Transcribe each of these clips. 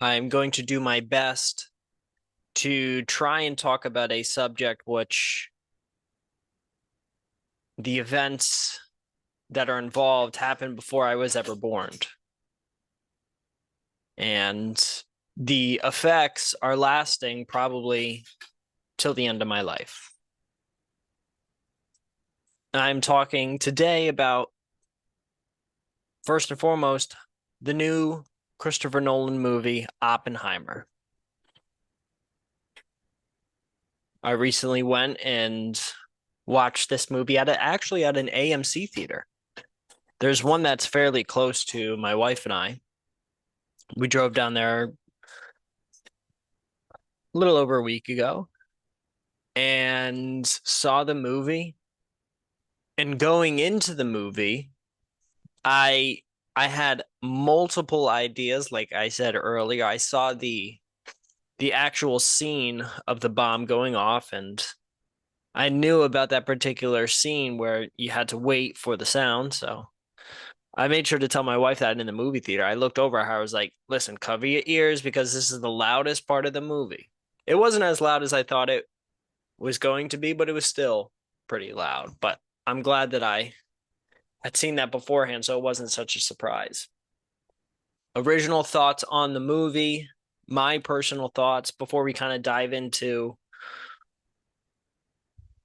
I'm going to do my best to try and talk about a subject which the events that are involved happened before I was ever born. And the effects are lasting probably till the end of my life. I'm talking today about, first and foremost, the new Christopher Nolan movie, Oppenheimer. I recently went and watched this movie actually at an AMC theater. There's one that's fairly close to my wife and I. We drove down there a little over a week ago and saw the movie. And going into the movie, I I had multiple ideas, like I said earlier. I saw the actual scene of the bomb going off, and I knew about that particular scene where you had to wait for the sound. So I made sure to tell my wife that in the movie theater. I looked over at her. I was like, listen, cover your ears because this is the loudest part of the movie. It wasn't as loud as I thought it was going to be, but it was still pretty loud. But I'm glad that I had seen that beforehand, so it wasn't such a surprise. Original thoughts on the movie, my personal thoughts before we kind of dive into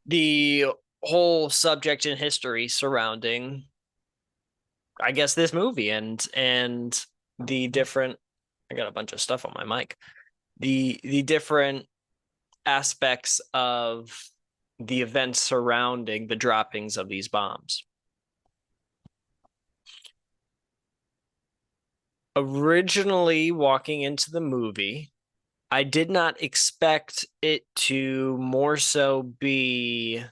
the whole subject and history surrounding, I guess, this movie and the different. I got a bunch of stuff on my mic. The different aspects of the events surrounding the droppings of these bombs. Originally, walking into the movie, I did not expect it to more so be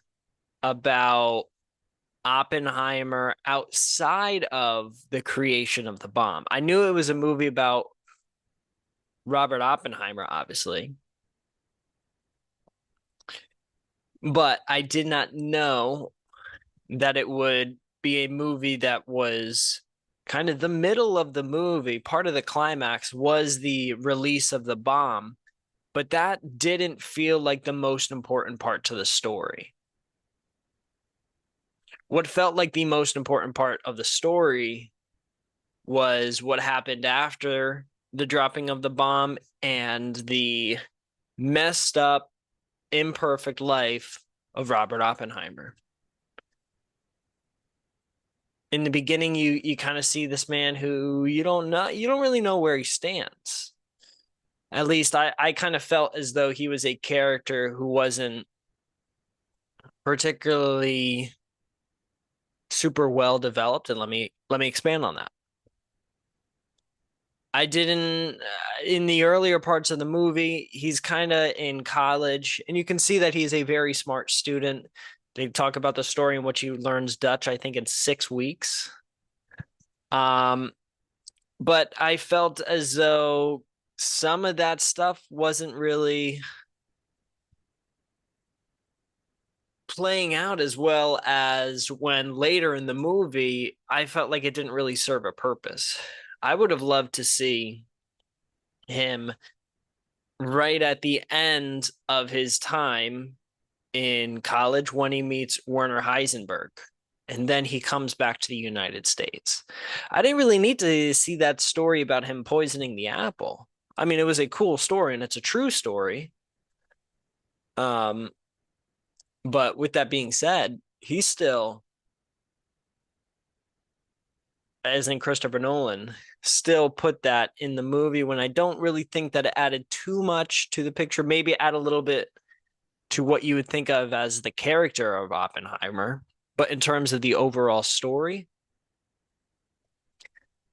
about Oppenheimer outside of the creation of the bomb. I knew it was a movie about Robert Oppenheimer, obviously, but I did not know that it would be a movie that was kind of the middle of the movie. Part of the climax was the release of the bomb, but that didn't feel like the most important part to the story. What felt like the most important part of the story was what happened after the dropping of the bomb and the messed up, imperfect life of Robert Oppenheimer. In the beginning, you kind of see this man who you don't really know where he stands. At least I kind of felt as though he was a character who wasn't particularly super well developed, and let me expand on that. I didn't in the earlier parts of the movie, he's kind of in college, and you can see that he's a very smart student. They talk about the story in which he learns Dutch, I think, in 6 weeks. Um, but I felt as though some of that stuff wasn't really playing out as well as when later in the movie, I felt like it didn't really serve a purpose. I would have loved to see him right at the end of his time in college when he meets Werner Heisenberg. And then he comes back to the United States. I didn't really need to see that story about him poisoning the apple. I mean, it was a cool story and it's a true story. Um, but with that being said, he's still, as in Christopher Nolan, still put that in the movie when I don't really think that it added too much to the picture. Maybe add a little bit to what you would think of as the character of Oppenheimer. But in terms of the overall story,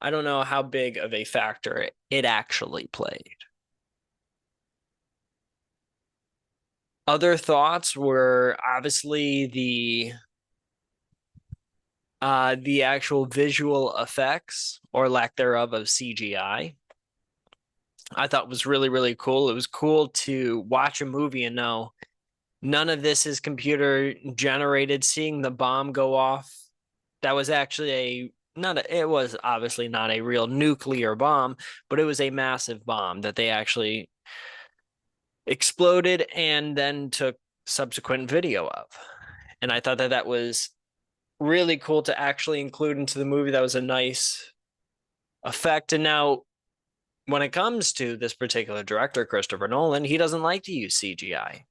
I don't know how big of a factor it actually played. Other thoughts were obviously the actual visual effects or lack thereof of CGI. I thought was really, really cool. It was cool to watch a movie and know none of this is computer generated. Seeing the bomb go off, that was actually it was obviously not a real nuclear bomb, but it was a massive bomb that they actually exploded and then took subsequent video of. And I thought that that was really cool to actually include into the movie. That was a nice effect. And now, when it comes to this particular director, Christopher Nolan, he doesn't like to use CGI.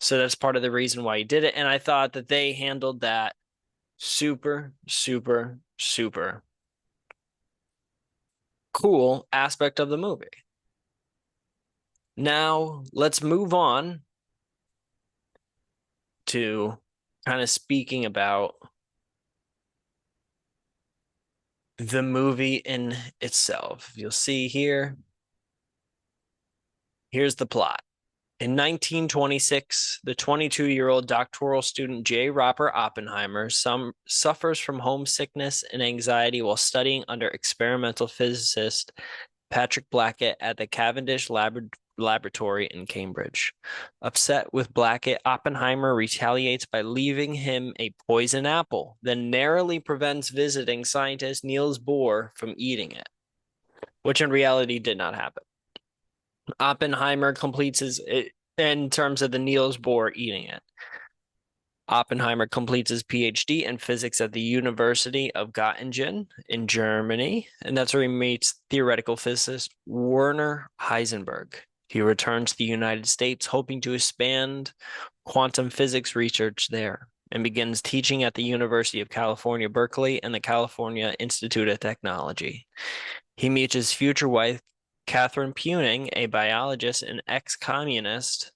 So that's part of the reason why he did it. And I thought that they handled that super, super, super cool aspect of the movie. Now, let's move on to kind of speaking about the movie in itself. You'll see here, here's the plot. In 1926, the 22-year-old doctoral student J. Robert Oppenheimer suffers from homesickness and anxiety while studying under experimental physicist Patrick Blackett at the Cavendish Laboratory in Cambridge. Upset with Blackett, Oppenheimer retaliates by leaving him a poison apple, then narrowly prevents visiting scientist Niels Bohr from eating it, which in reality did not happen. Oppenheimer completes his, in terms of the Niels Bohr eating it. Oppenheimer completes his PhD in physics at the University of Göttingen in Germany, and that's where he meets theoretical physicist Werner Heisenberg. He returns to the United States, hoping to expand quantum physics research there, and begins teaching at the University of California, Berkeley, and the California Institute of Technology. He meets his future wife, Catherine Puning, a biologist and ex-communist.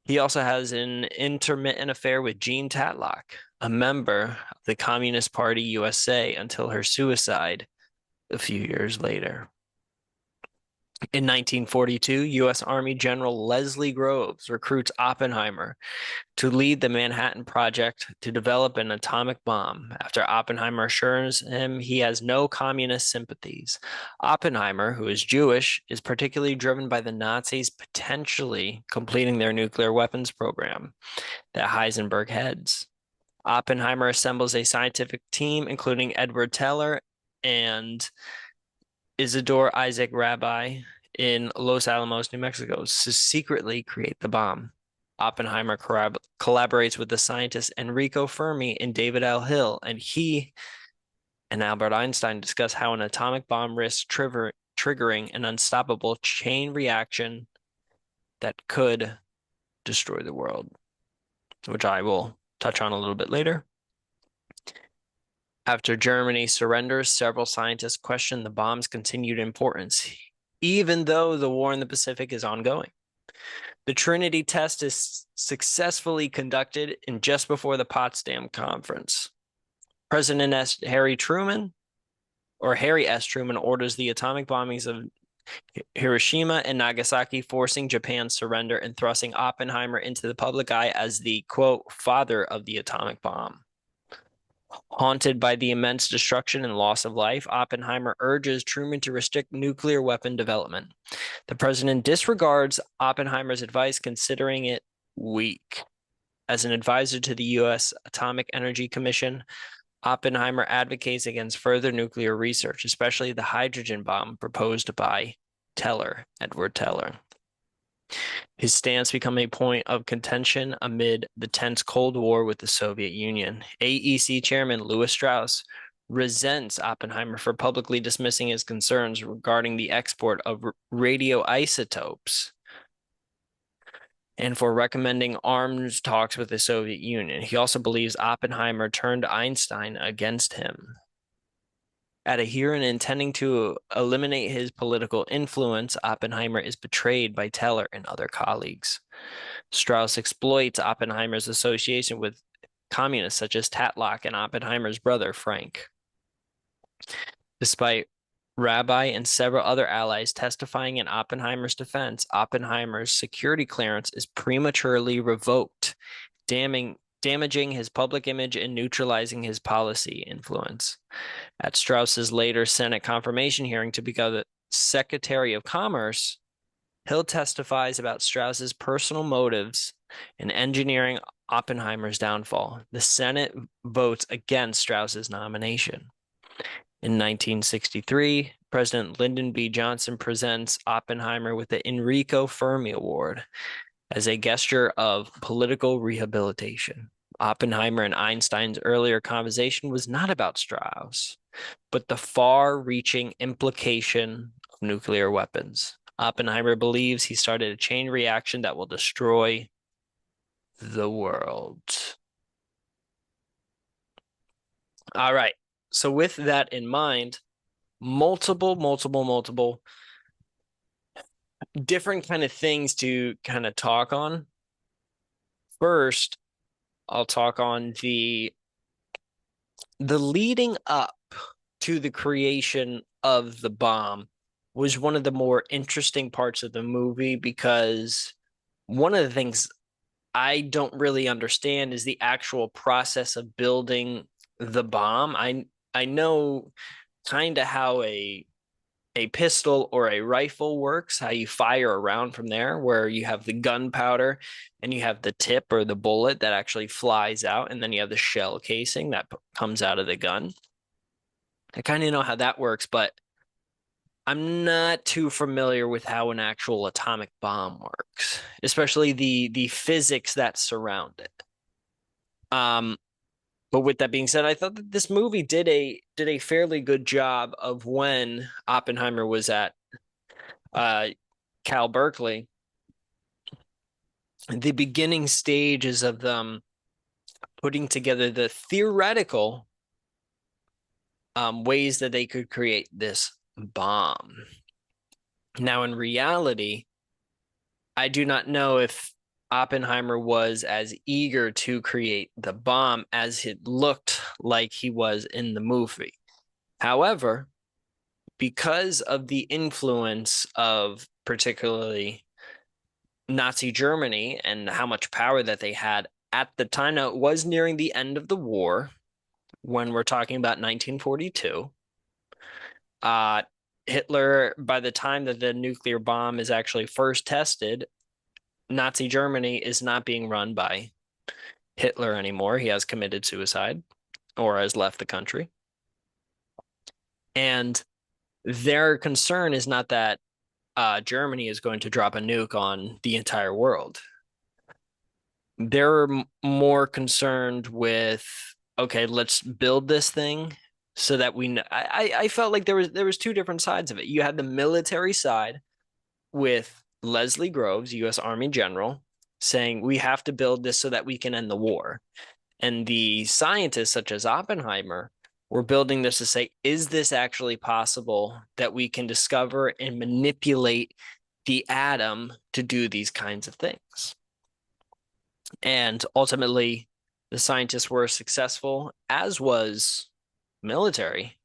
He also has an intermittent affair with Jean Tatlock, a member of the Communist Party USA, until her suicide a few years later. In 1942, U.S. Army General Leslie Groves recruits Oppenheimer to lead the Manhattan Project to develop an atomic bomb. After Oppenheimer assures him he has no communist sympathies, Oppenheimer, who is Jewish, is particularly driven by the Nazis potentially completing their nuclear weapons program that Heisenberg heads. Oppenheimer assembles a scientific team, including Edward Teller and Isidore Isaac Rabi in Los Alamos, New Mexico, to secretly create the bomb. Oppenheimer collaborates with the scientists Enrico Fermi and David L. Hill, and he and Albert Einstein discuss how an atomic bomb risks triggering an unstoppable chain reaction that could destroy the world, which I will touch on a little bit later. After Germany surrenders, several scientists question the bomb's continued importance, even though the war in the Pacific is ongoing. The Trinity test is successfully conducted in just before the Potsdam Conference. President Harry S. Truman orders the atomic bombings of Hiroshima and Nagasaki, forcing Japan's surrender and thrusting Oppenheimer into the public eye as the, quote, father of the atomic bomb. Haunted by the immense destruction and loss of life, Oppenheimer urges Truman to restrict nuclear weapon development. The president disregards Oppenheimer's advice, considering it weak. As an advisor to the U.S. Atomic Energy Commission, Oppenheimer advocates against further nuclear research, especially the hydrogen bomb proposed by Edward Teller. His stance became a point of contention amid the tense Cold War with the Soviet Union. AEC chairman Lewis Strauss resents Oppenheimer for publicly dismissing his concerns regarding the export of radioisotopes and for recommending arms talks with the Soviet Union. He also believes Oppenheimer turned Einstein against him. At a hearing intending to eliminate his political influence, Oppenheimer is betrayed by Teller and other colleagues. Strauss exploits Oppenheimer's association with communists such as Tatlock and Oppenheimer's brother, Frank. Despite Rabi and several other allies testifying in Oppenheimer's defense, Oppenheimer's security clearance is prematurely revoked, damaging his public image and neutralizing his policy influence. At Strauss's later Senate confirmation hearing to become the Secretary of Commerce, Hill testifies about Strauss's personal motives in engineering Oppenheimer's downfall. The Senate votes against Strauss's nomination. In 1963, President Lyndon B. Johnson presents Oppenheimer with the Enrico Fermi Award as a gesture of political rehabilitation. Oppenheimer and Einstein's earlier conversation was not about Strauss, but the far-reaching implication of nuclear weapons. Oppenheimer believes he started a chain reaction that will destroy the world. All right. So with that in mind, multiple different kind of things to kind of talk on. First, I'll talk on the leading up to the creation of the bomb was one of the more interesting parts of the movie because one of the things I don't really understand is the actual process of building the bomb. I know kind of how a pistol or a rifle works, how you fire a round from there, where you have the gunpowder and you have the tip or the bullet that actually flies out, and then you have the shell casing that comes out of the gun. I kind of know how that works, but I'm not too familiar with how an actual atomic bomb works, especially the physics that surround it. Um, but with that being said, I thought that this movie did a fairly good job of when Oppenheimer was at uh, Cal Berkeley, the beginning stages of them putting together the theoretical ways that they could create this bomb. Now, in reality, I do not know if Oppenheimer was as eager to create the bomb as it looked like he was in the movie. However, because of the influence of particularly Nazi Germany and how much power that they had at the time. Now, it was nearing the end of the war when we're talking about 1942. Uh, Hitler, by the time that the nuclear bomb is actually first tested, Nazi Germany is not being run by Hitler anymore. He has committed suicide or has left the country. And their concern is not that Germany is going to drop a nuke on the entire world. They're more concerned with, okay, let's build this thing so that we know. I felt like there was two different sides of it. You had the military side with Leslie Groves, U.S. Army general, saying we have to build this so that we can end the war. And the scientists such as Oppenheimer were building this to say, is this actually possible that we can discover and manipulate the atom to do these kinds of things? And ultimately, the scientists were successful, as was military,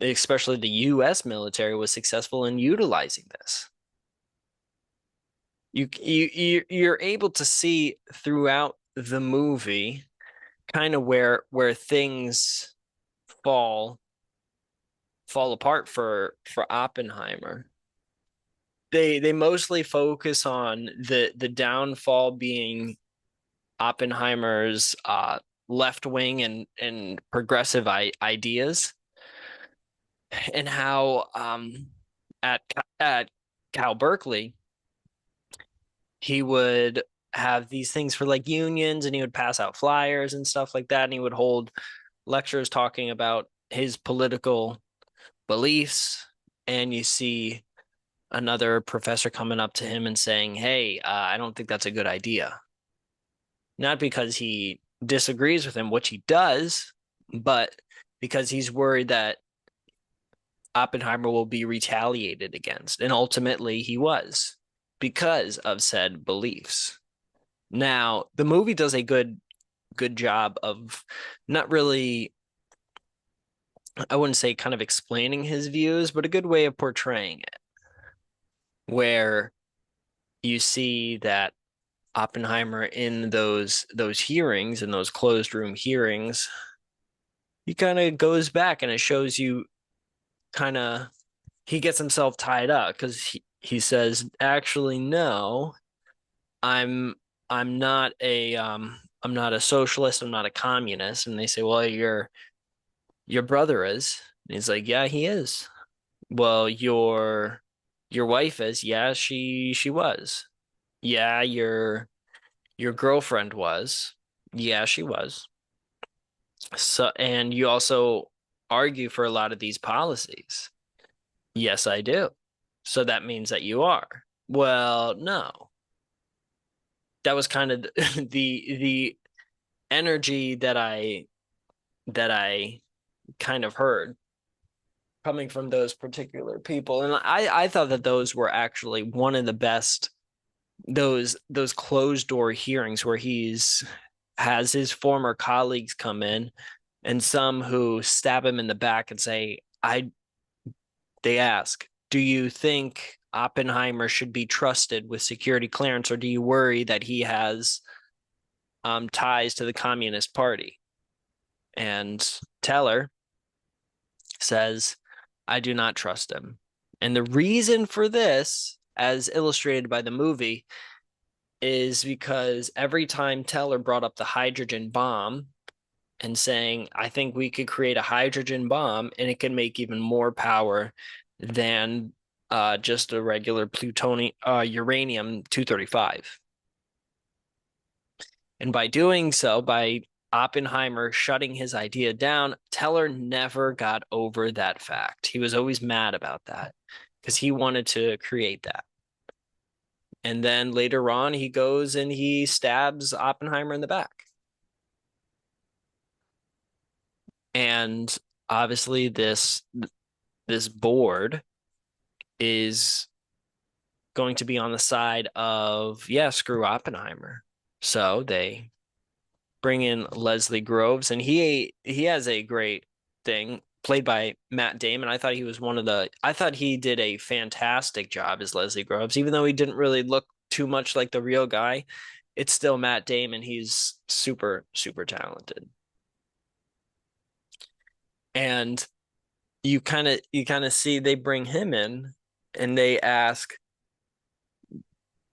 especially the US military was successful in utilizing this. You're able to see throughout the movie kind of where things fall apart for Oppenheimer. They mostly focus on the downfall being Oppenheimer's left wing and progressive ideas, and how at at Cal Berkeley he would have these things for like unions, and he would pass out flyers and stuff like that, and he would hold lectures talking about his political beliefs, and you see another professor coming up to him and saying, "Hey, I don't think that's a good idea." Not because he disagrees with him, which he does, but because he's worried that Oppenheimer will be retaliated against. And ultimately, he was because of said beliefs. Now, the movie does a good job of not really, I wouldn't say kind of explaining his views, but a good way of portraying it, where you see that Oppenheimer in those hearings, in those closed room hearings, he kind of goes back and it shows you kind of he gets himself tied up because he says, actually, no, I'm I'm not a I'm not a socialist, I'm not a communist. And they say, well, your brother is. And he's like, yeah, he is. Well, your wife is. Yeah, she was. Yeah, your girlfriend was. Yeah, she was. So, and you also argue for a lot of these policies. Yes, I do. So that means that you are. Well, no. That was kind of the energy that I kind of heard coming from those particular people. And I thought that those were actually one of the best, those closed door hearings where he's has his former colleagues come in, and some who stab him in the back and say, I they ask, do you think Oppenheimer should be trusted with security clearance, or do you worry that he has ties to the Communist Party? And Teller says, I do not trust him. And the reason for this, as illustrated by the movie, is because every time Teller brought up the hydrogen bomb and saying, I think we could create a hydrogen bomb and it can make even more power than just a regular plutonium, uranium 235. And by doing so, by Oppenheimer shutting his idea down, Teller never got over that fact. He was always mad about that because he wanted to create that. And then later on, he goes and he stabs Oppenheimer in the back. And obviously, this board is going to be on the side of, yeah, screw Oppenheimer. So they bring in Leslie Groves, and he has a great thing played by Matt Damon. I thought he did a fantastic job as Leslie Groves, even though he didn't really look too much like the real guy. It's still Matt Damon. He's super, super talented. And you kind of see they bring him in and they ask,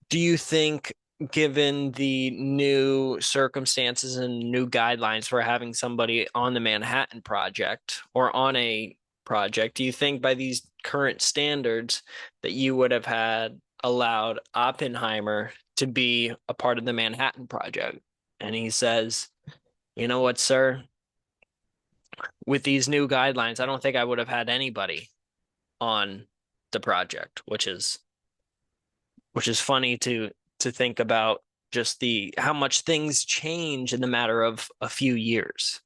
do you think, given the new circumstances and new guidelines for having somebody on the Manhattan Project or on a project, do you think by these current standards that you would have had allowed Oppenheimer to be a part of the Manhattan Project? And he says, you know what, sir? With these new guidelines, I don't think I would have had anybody on the project, which is funny to think about, just the how much things change in the matter of a few years.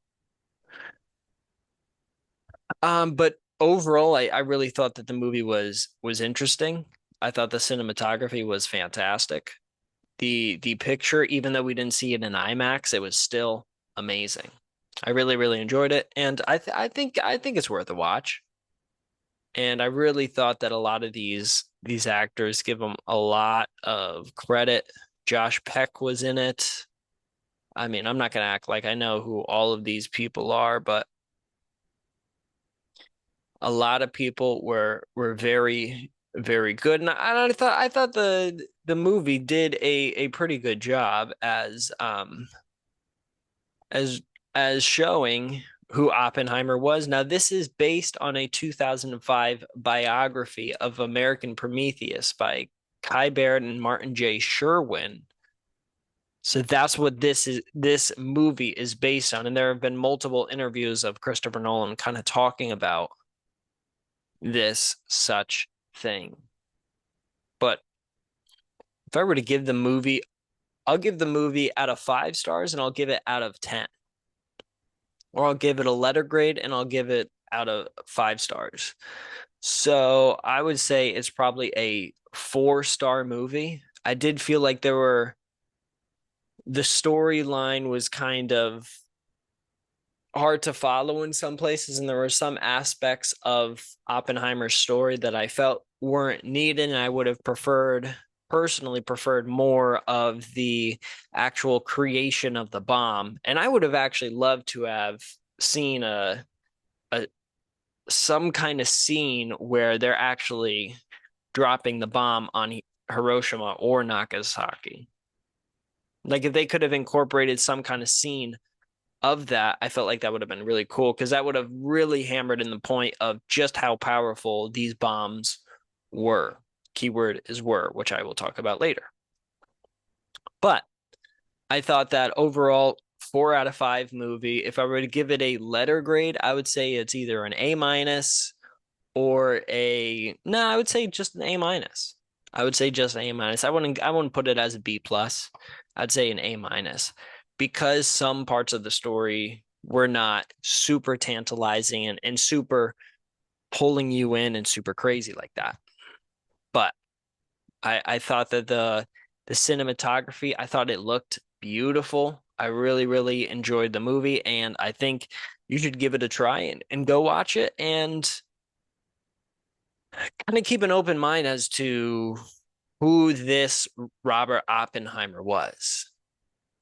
But overall, I really thought that the movie was interesting. I thought the cinematography was fantastic. The picture, even though we didn't see it in IMAX, it was still amazing. I really, really enjoyed it, and I think it's worth a watch. And I really thought that a lot of these actors give them a lot of credit. Josh Peck was in it. I mean, I'm not gonna act like I know who all of these people are, but a lot of people were very, very good. And I thought the movie did a pretty good job as as showing who Oppenheimer was. Now, this is based on a 2005 biography of American Prometheus by Kai Baird and Martin J. Sherwin. So that's what this movie is based on. And there have been multiple interviews of Christopher Nolan kind of talking about this such thing. But if I were to give the movie, I'll give the movie out of 5 stars and I'll give it out of 10. Or I'll give it a letter grade and I'll give it out of 5 stars. So I would say it's probably a 4-star movie. I did feel like the storyline was kind of hard to follow in some places, and there were some aspects of Oppenheimer's story that I felt weren't needed, and I would have personally preferred more of the actual creation of the bomb. And I would have actually loved to have seen a some kind of scene where they're actually dropping the bomb on Hiroshima or Nagasaki. Like if they could have incorporated some kind of scene of that, I felt like that would have been really cool because that would have really hammered in the point of just how powerful these bombs were. Keyword is were, which I will talk about later. But I thought that overall, 4 out of 5 movie. If I were to give it a letter grade, I would say it's either an A minus or no, I would say just an A minus. I would say just A minus. I wouldn't put it as a B plus. I'd say an A minus because some parts of the story were not super tantalizing and super pulling you in and super crazy like that. But I thought that the cinematography, I thought it looked beautiful. I really, really enjoyed the movie, and I think you should give it a try and go watch it and kind of keep an open mind as to who this Robert Oppenheimer was.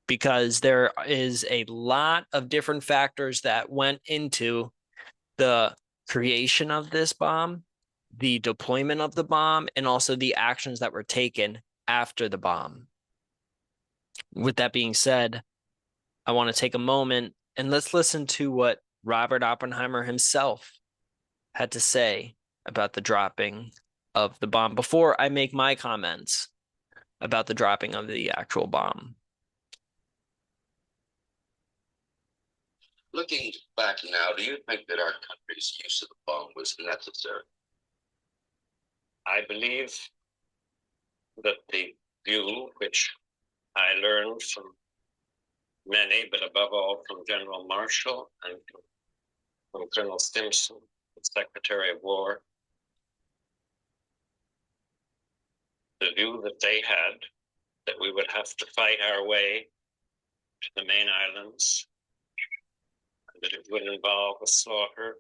Because there is a lot of different factors that went into the creation of this bomb, the deployment of the bomb, and also the actions that were taken after the bomb. With that being said, I want to take a moment and let's listen to what Robert Oppenheimer himself had to say about the dropping of the bomb before I make my comments about the dropping of the actual bomb. Looking back now, do you think that our country's use of the bomb was necessary? I believe that the view which I learned from many, but above all from General Marshall and from Colonel Stimson, the Secretary of War, the view that they had that we would have to fight our way to the main islands, and that it would involve a slaughter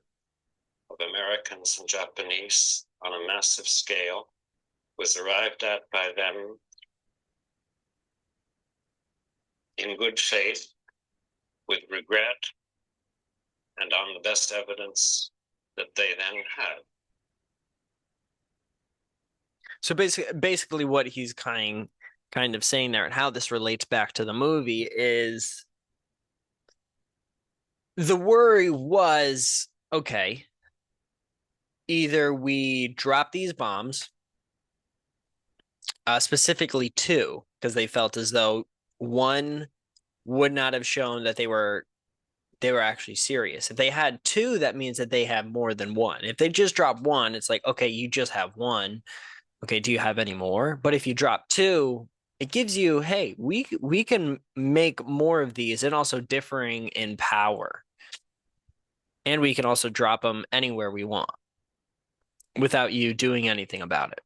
of Americans and Japanese on a massive scale, was arrived at by them in good faith, with regret, and on the best evidence that they then had. So basically what he's kind of saying there and how this relates back to the movie is the worry was, okay, either we drop these bombs, specifically two, because they felt as though one would not have shown that they were actually serious. If they had two, that means that they have more than one. If they just drop one, it's like, okay, you just have one. Okay, do you have any more? But if you drop two, it gives you, hey, we can make more of these and also differing in power. And we can also drop them anywhere we want without you doing anything about it.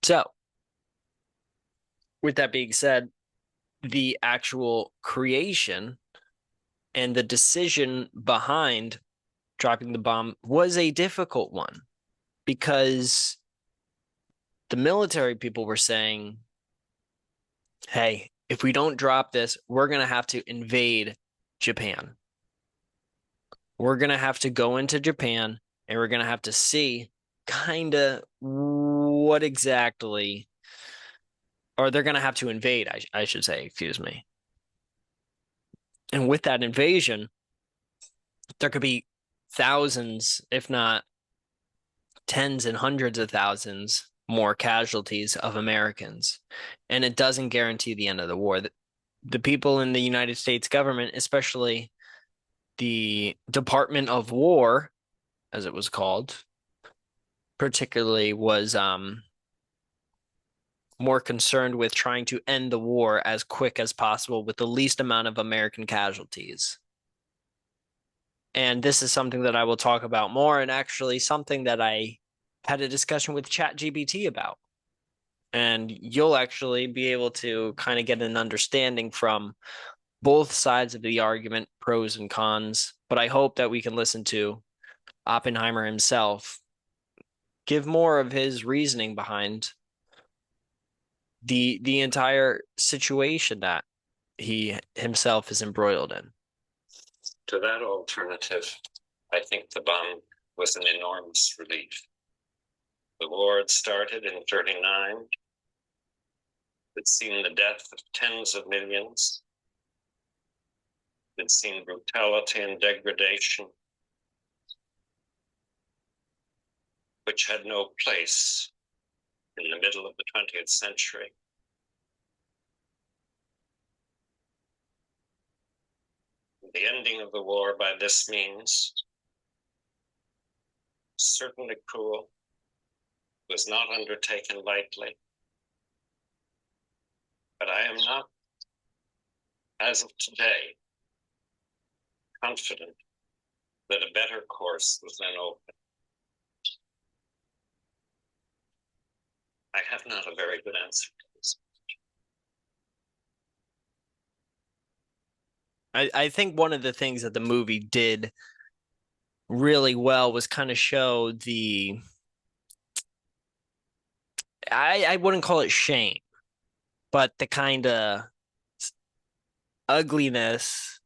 So, with that being said, the actual creation and the decision behind dropping the bomb was a difficult one because the military people were saying, hey, if we don't drop this, we're going to have to invade Japan. We're going to have to go into Japan and we're going to have to see kind of what exactly, or they're going to have to invade, I should say, excuse me. And with that invasion, there could be thousands, if not tens and hundreds of thousands more casualties of Americans. And it doesn't guarantee the end of the war. The people in the United States government, especially the Department of War, as it was called, particularly was more concerned with trying to end the war as quick as possible with the least amount of American casualties. And this is something that I will talk about more, and actually something that I had a discussion with Chat GPT about. And you'll actually be able to kind of get an understanding from both sides of the argument, pros and cons. But I hope that we can listen to Oppenheimer himself give more of his reasoning behind the entire situation that he himself is embroiled in. To that alternative, I think the bomb was an enormous relief. The war had started in 1939. It's seen the death of tens of millions. It's seen brutality and degradation, which had no place in the middle of the 20th century. The ending of the war by this means, certainly cruel, was not undertaken lightly. But I am not, as of today, confident that a better course was then open. I have not a very good answer to this. I think one of the things that the movie did really well was kind of show the I wouldn't call it shame, but the kind of ugliness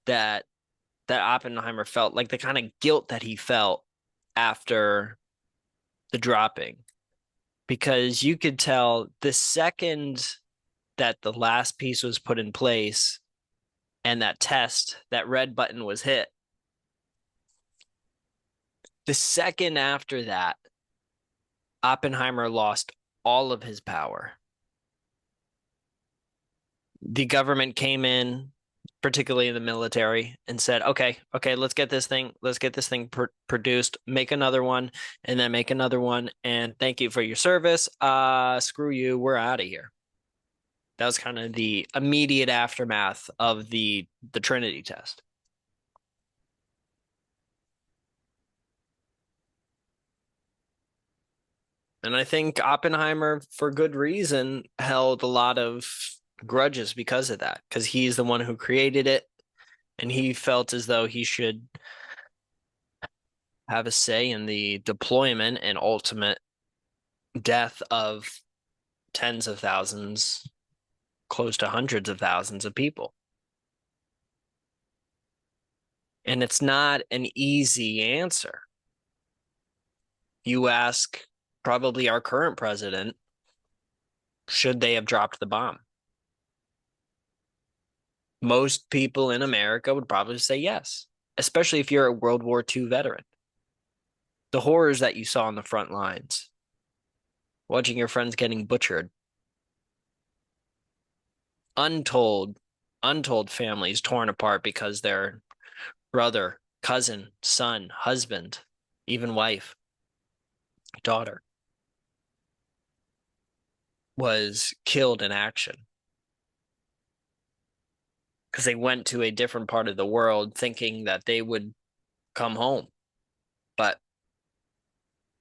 that Oppenheimer felt, like the kind of guilt that he felt after the dropping. Because you could tell the second that the last piece was put in place and that test, that red button was hit, the second after that, Oppenheimer lost all of his power. The government came in, particularly in the military, and said, okay, let's get this thing produced, make another one, and then make another one, and thank you for your service. Screw you, we're out of here. That was kind of the immediate aftermath of the Trinity test. And I think Oppenheimer, for good reason, held a lot of grudges because of that, because he's the one who created it, and he felt as though he should have a say in the deployment and ultimate death of tens of thousands, close to hundreds of thousands of people. And it's not an easy answer. You ask probably our current president, should they have dropped the bomb? Most people in America would probably say yes, especially if you're a World War II veteran. The horrors that you saw on the front lines, watching your friends getting butchered, untold families torn apart because their brother, cousin, son, husband, even wife, daughter was killed in action because they went to a different part of the world thinking that they would come home. But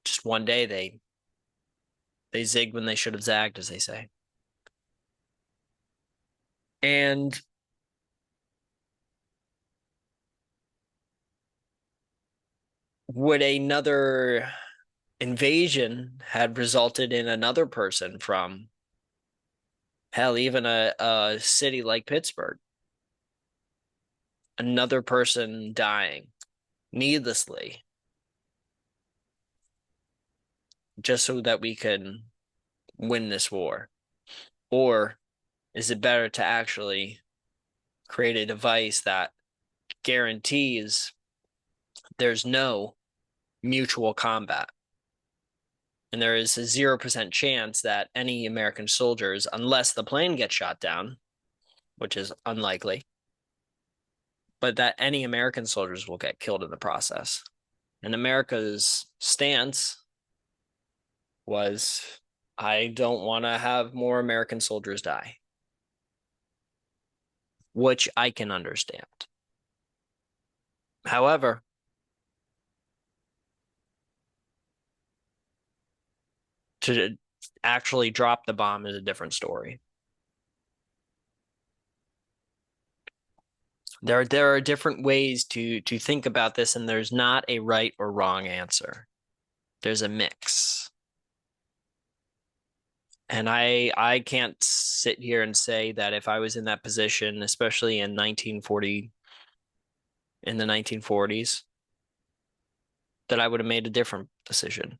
just one day they zigged when they should have zagged, as they say. And would another invasion had resulted in another person from hell, even a city like Pittsburgh, another person dying needlessly just so that we can win this war? Or is it better to actually create a device that guarantees there's no mutual combat? And there is a 0% chance that any American soldiers, unless the plane gets shot down, which is unlikely, but that any American soldiers will get killed in the process. And America's stance was, I don't want to have more American soldiers die, which I can understand. However, to actually drop the bomb is a different story. There are different ways to think about this, and there's not a right or wrong answer. There's a mix. And I can't sit here and say that if I was in that position, especially in the 1940s, that I would have made a different decision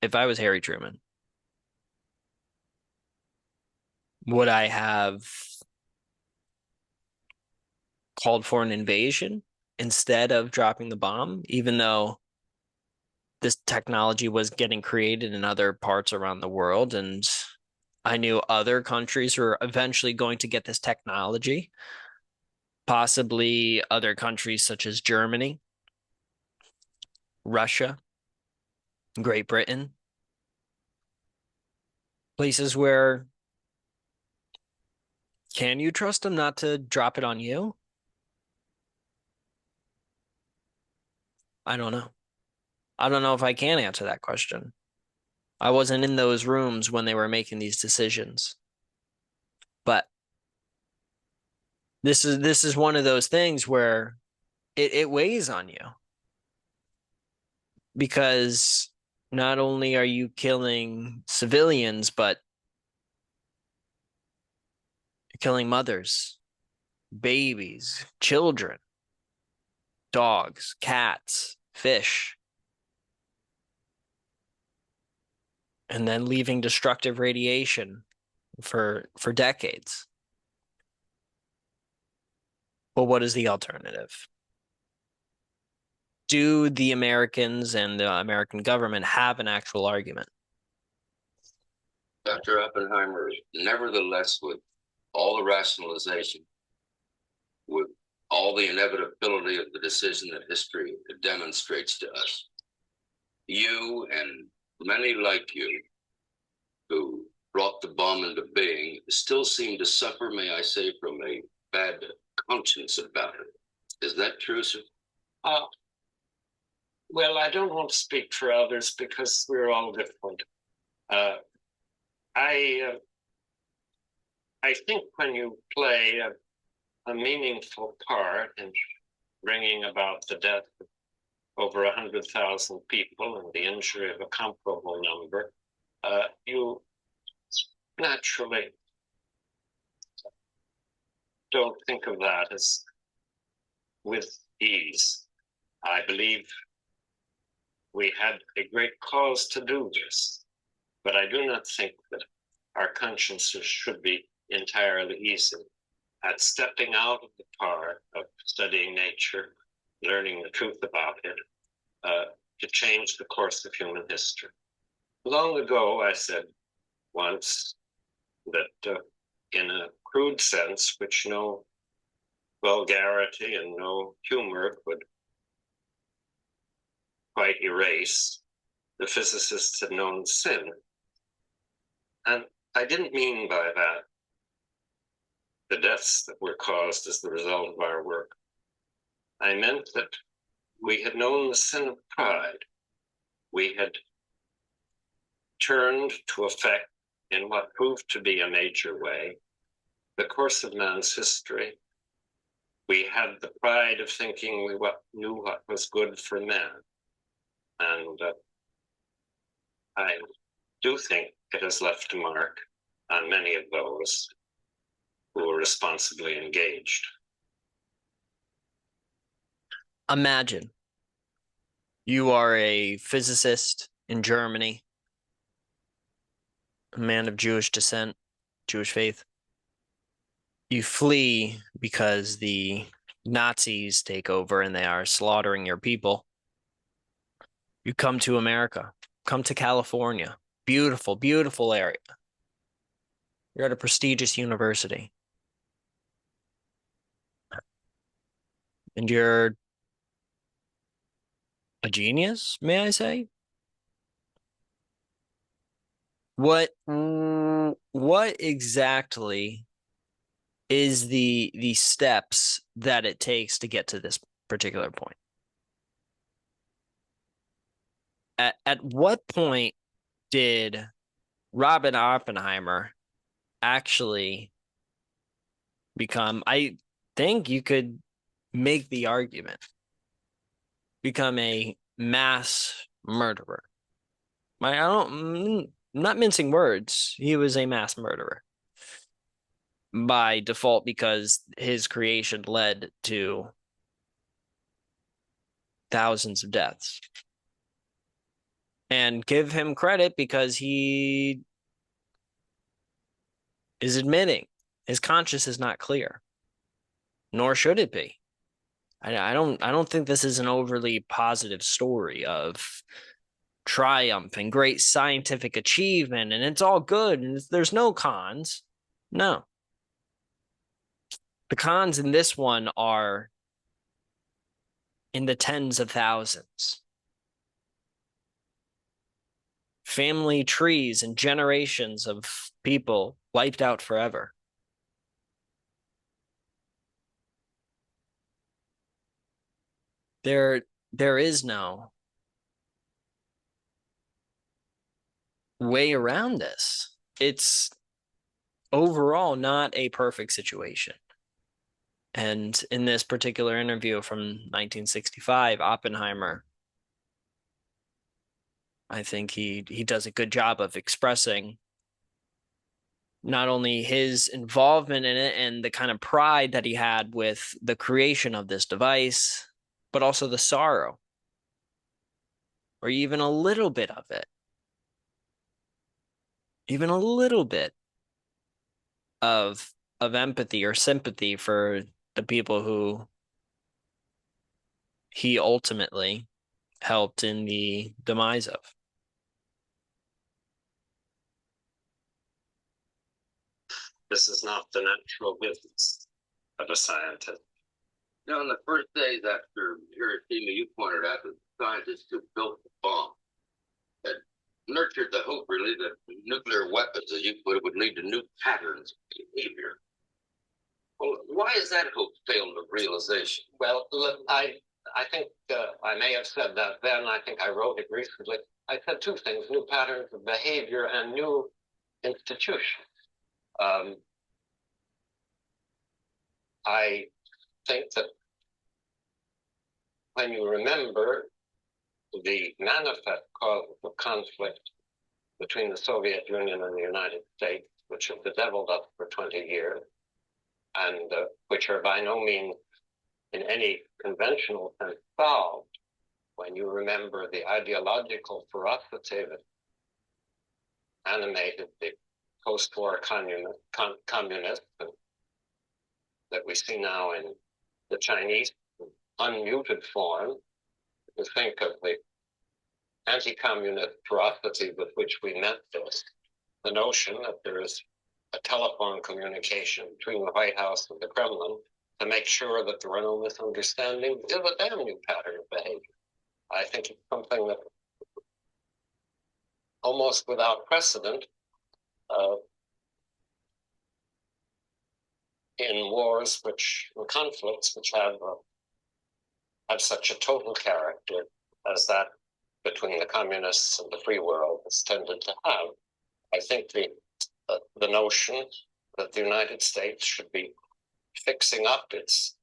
if I was Harry Truman. Would I have called for an invasion instead of dropping the bomb, even though this technology was getting created in other parts around the world and I knew other countries were eventually going to get this technology, possibly other countries such as Germany, Russia, Great Britain, places where can you trust them not to drop it on you? I don't know. I don't know if I can answer that question. I wasn't in those rooms when they were making these decisions. But this is one of those things where it weighs on you because not only are you killing civilians, but you're killing mothers, babies, children, dogs, cats, fish, and then leaving destructive radiation for decades. But what is the alternative? Do the Americans and the American government have an actual argument? Dr. Oppenheimer, nevertheless, with all the rationalization, with all the inevitability of the decision that history demonstrates to us, you and many like you who brought the bomb into being still seem to suffer, may I say, from a bad conscience about it. Is that true, sir? Uh, well, I don't want to speak for others because we're all different. Uh, I I think when you play a meaningful part in bringing about the death of over 100,000 people and the injury of a comparable number, you naturally don't think of that as with ease. I believe we had a great cause to do this, but I do not think that our consciences should be entirely easy at stepping out of the part of studying nature, learning the truth about it, to change the course of human history. Long ago, I said once that in a crude sense, which no vulgarity and no humor could quite erase, the physicists had known sin. And I didn't mean by that the deaths that were caused as the result of our work. I meant that we had known the sin of pride. We had turned to effect in what proved to be a major way the course of man's history. We had the pride of thinking we knew what was good for men. And I do think it has left a mark on many of those who were responsibly engaged. Imagine you are a physicist in Germany, a man of Jewish descent, Jewish faith. You flee because the Nazis take over and they are slaughtering your people. You come to America, come to California. Beautiful, beautiful area. You're at a prestigious university. And you're a genius, may I say? What exactly is the steps that it takes to get to this particular point? At what point did Robert Oppenheimer actually become, I think you could make the argument, become a mass murderer? I'm not mincing words. He was a mass murderer by default because his creation led to thousands of deaths. And give him credit because he is admitting his conscience is not clear, nor should it be. I don't think this is an overly positive story of triumph and great scientific achievement, and it's all good, and there's no cons. No. The cons in this one are in the tens of thousands. Family trees and generations of people wiped out forever. There is no way around this. It's overall not a perfect situation. And in this particular interview from 1965, Oppenheimer, I think he does a good job of expressing not only his involvement in it and the kind of pride that he had with the creation of this device, but also the sorrow, or even a little bit of it, even a little bit of empathy or sympathy for the people who he ultimately helped in the demise of. This is not the natural business of a scientist. You know, in the first days after Hiroshima, you pointed out that scientists who built the bomb had nurtured the hope, really, that nuclear weapons, as you put it, would lead to new patterns of behavior. Well, why has that hope failed of realization? Well, I think I may have said that then. I think I wrote it recently. I said two things: new patterns of behavior and new institutions. I think that when you remember the manifest causes of conflict between the Soviet Union and the United States, which have bedeviled us for 20 years, and which are by no means in any conventional sense solved, when you remember the ideological ferocity that animated the post-war communists that we see now in the Chinese unmuted form, you think of the anti-communist ferocity with which we met this, the notion that there is a telephone communication between the White House and the Kremlin to make sure that there are no misunderstandings is a damn new pattern of behavior. I think it's something that almost without precedent in wars in conflicts which have such a total character as that between the communists and the free world has tended to have. I think the notion that the United States should be fixing up its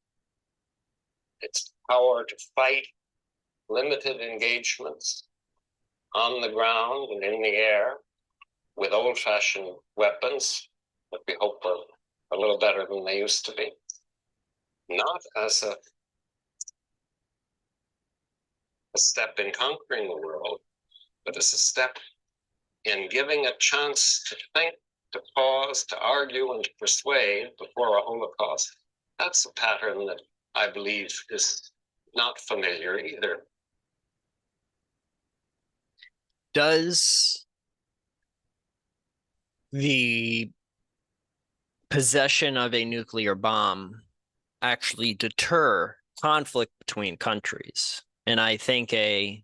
power to fight limited engagements on the ground and in the air with old-fashioned weapons that we hope are a little better than they used to be, not as a step in conquering the world, but as a step in giving a chance to think, to pause, to argue, and to persuade before a holocaust. That's a pattern that I believe is not familiar either. Does the possession of a nuclear bomb actually deter conflict between countries? And I think a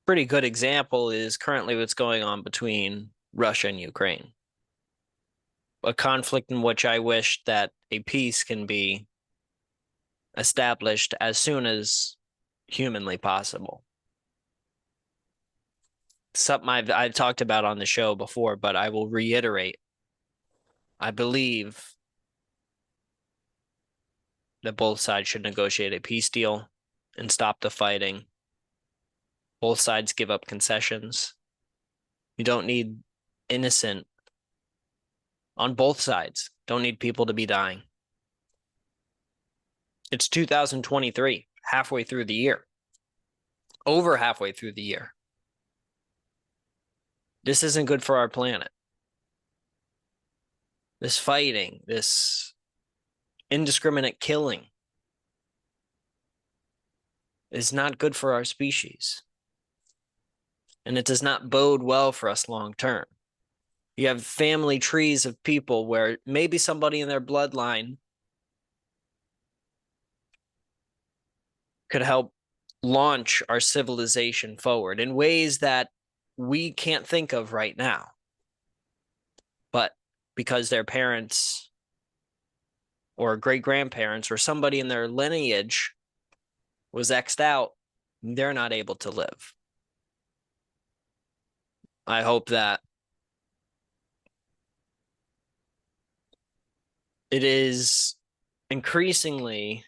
pretty good example is currently what's going on between Russia and Ukraine. A conflict in which I wish that a peace can be established as soon as humanly possible. Something I've talked about on the show before, but I will reiterate. I believe that both sides should negotiate a peace deal and stop the fighting. Both sides give up concessions. You don't need innocent on both sides. Don't need people to be dying. It's 2023, halfway through the year. Over halfway through the year. This isn't good for our planet. this fighting, this indiscriminate killing is not good for our species. And it does not bode well for us long term. You have family trees of people where maybe somebody in their bloodline could help launch our civilization forward in ways that we can't think of right now. But because their parents or great-grandparents or somebody in their lineage was X'd out, they're not able to live. I hope that it is increasingly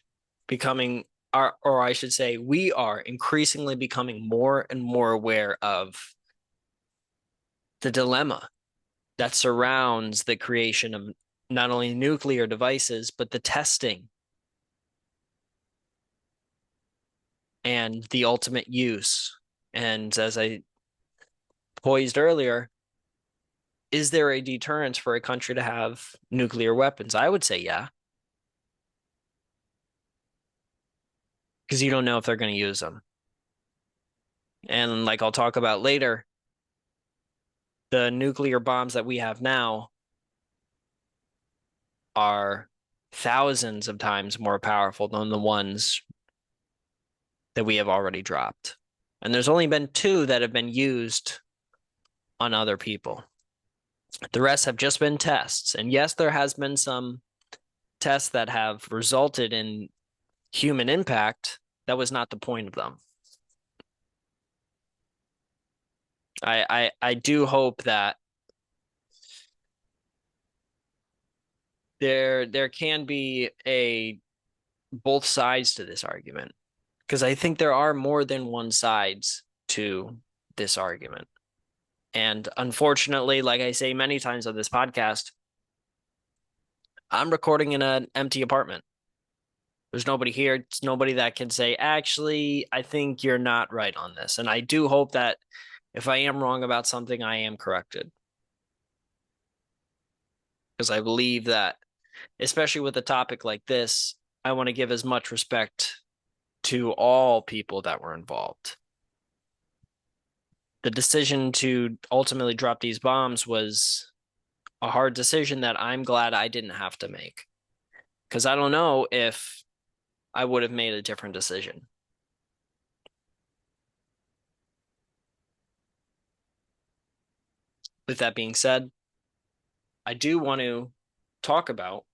becoming, or I should say, we are increasingly becoming more and more aware of the dilemma that surrounds the creation of not only nuclear devices, but the testing and the ultimate use. And as I poised earlier, is there a deterrence for a country to have nuclear weapons? I would say yeah. Because you don't know if they're going to use them. And like I'll talk about later, the nuclear bombs that we have now are thousands of times more powerful than the ones that we have already dropped. And there's only been 2 that have been used on other people. The rest have just been tests. And yes, there has been some tests that have resulted in human impact. That was not the point of them. I do hope that there can be both sides to this argument, because I think there are more than one sides to this argument. And unfortunately, like I say many times on this podcast, I'm recording in an empty apartment. There's nobody here. It's nobody that can say, actually, I think you're not right on this. And I do hope that if I am wrong about something, I am corrected. Because I believe that, especially with a topic like this, I want to give as much respect to all people that were involved. The decision to ultimately drop these bombs was a hard decision that I'm glad I didn't have to make. Because I don't know if I would have made a different decision. With that being said, I do want to talk about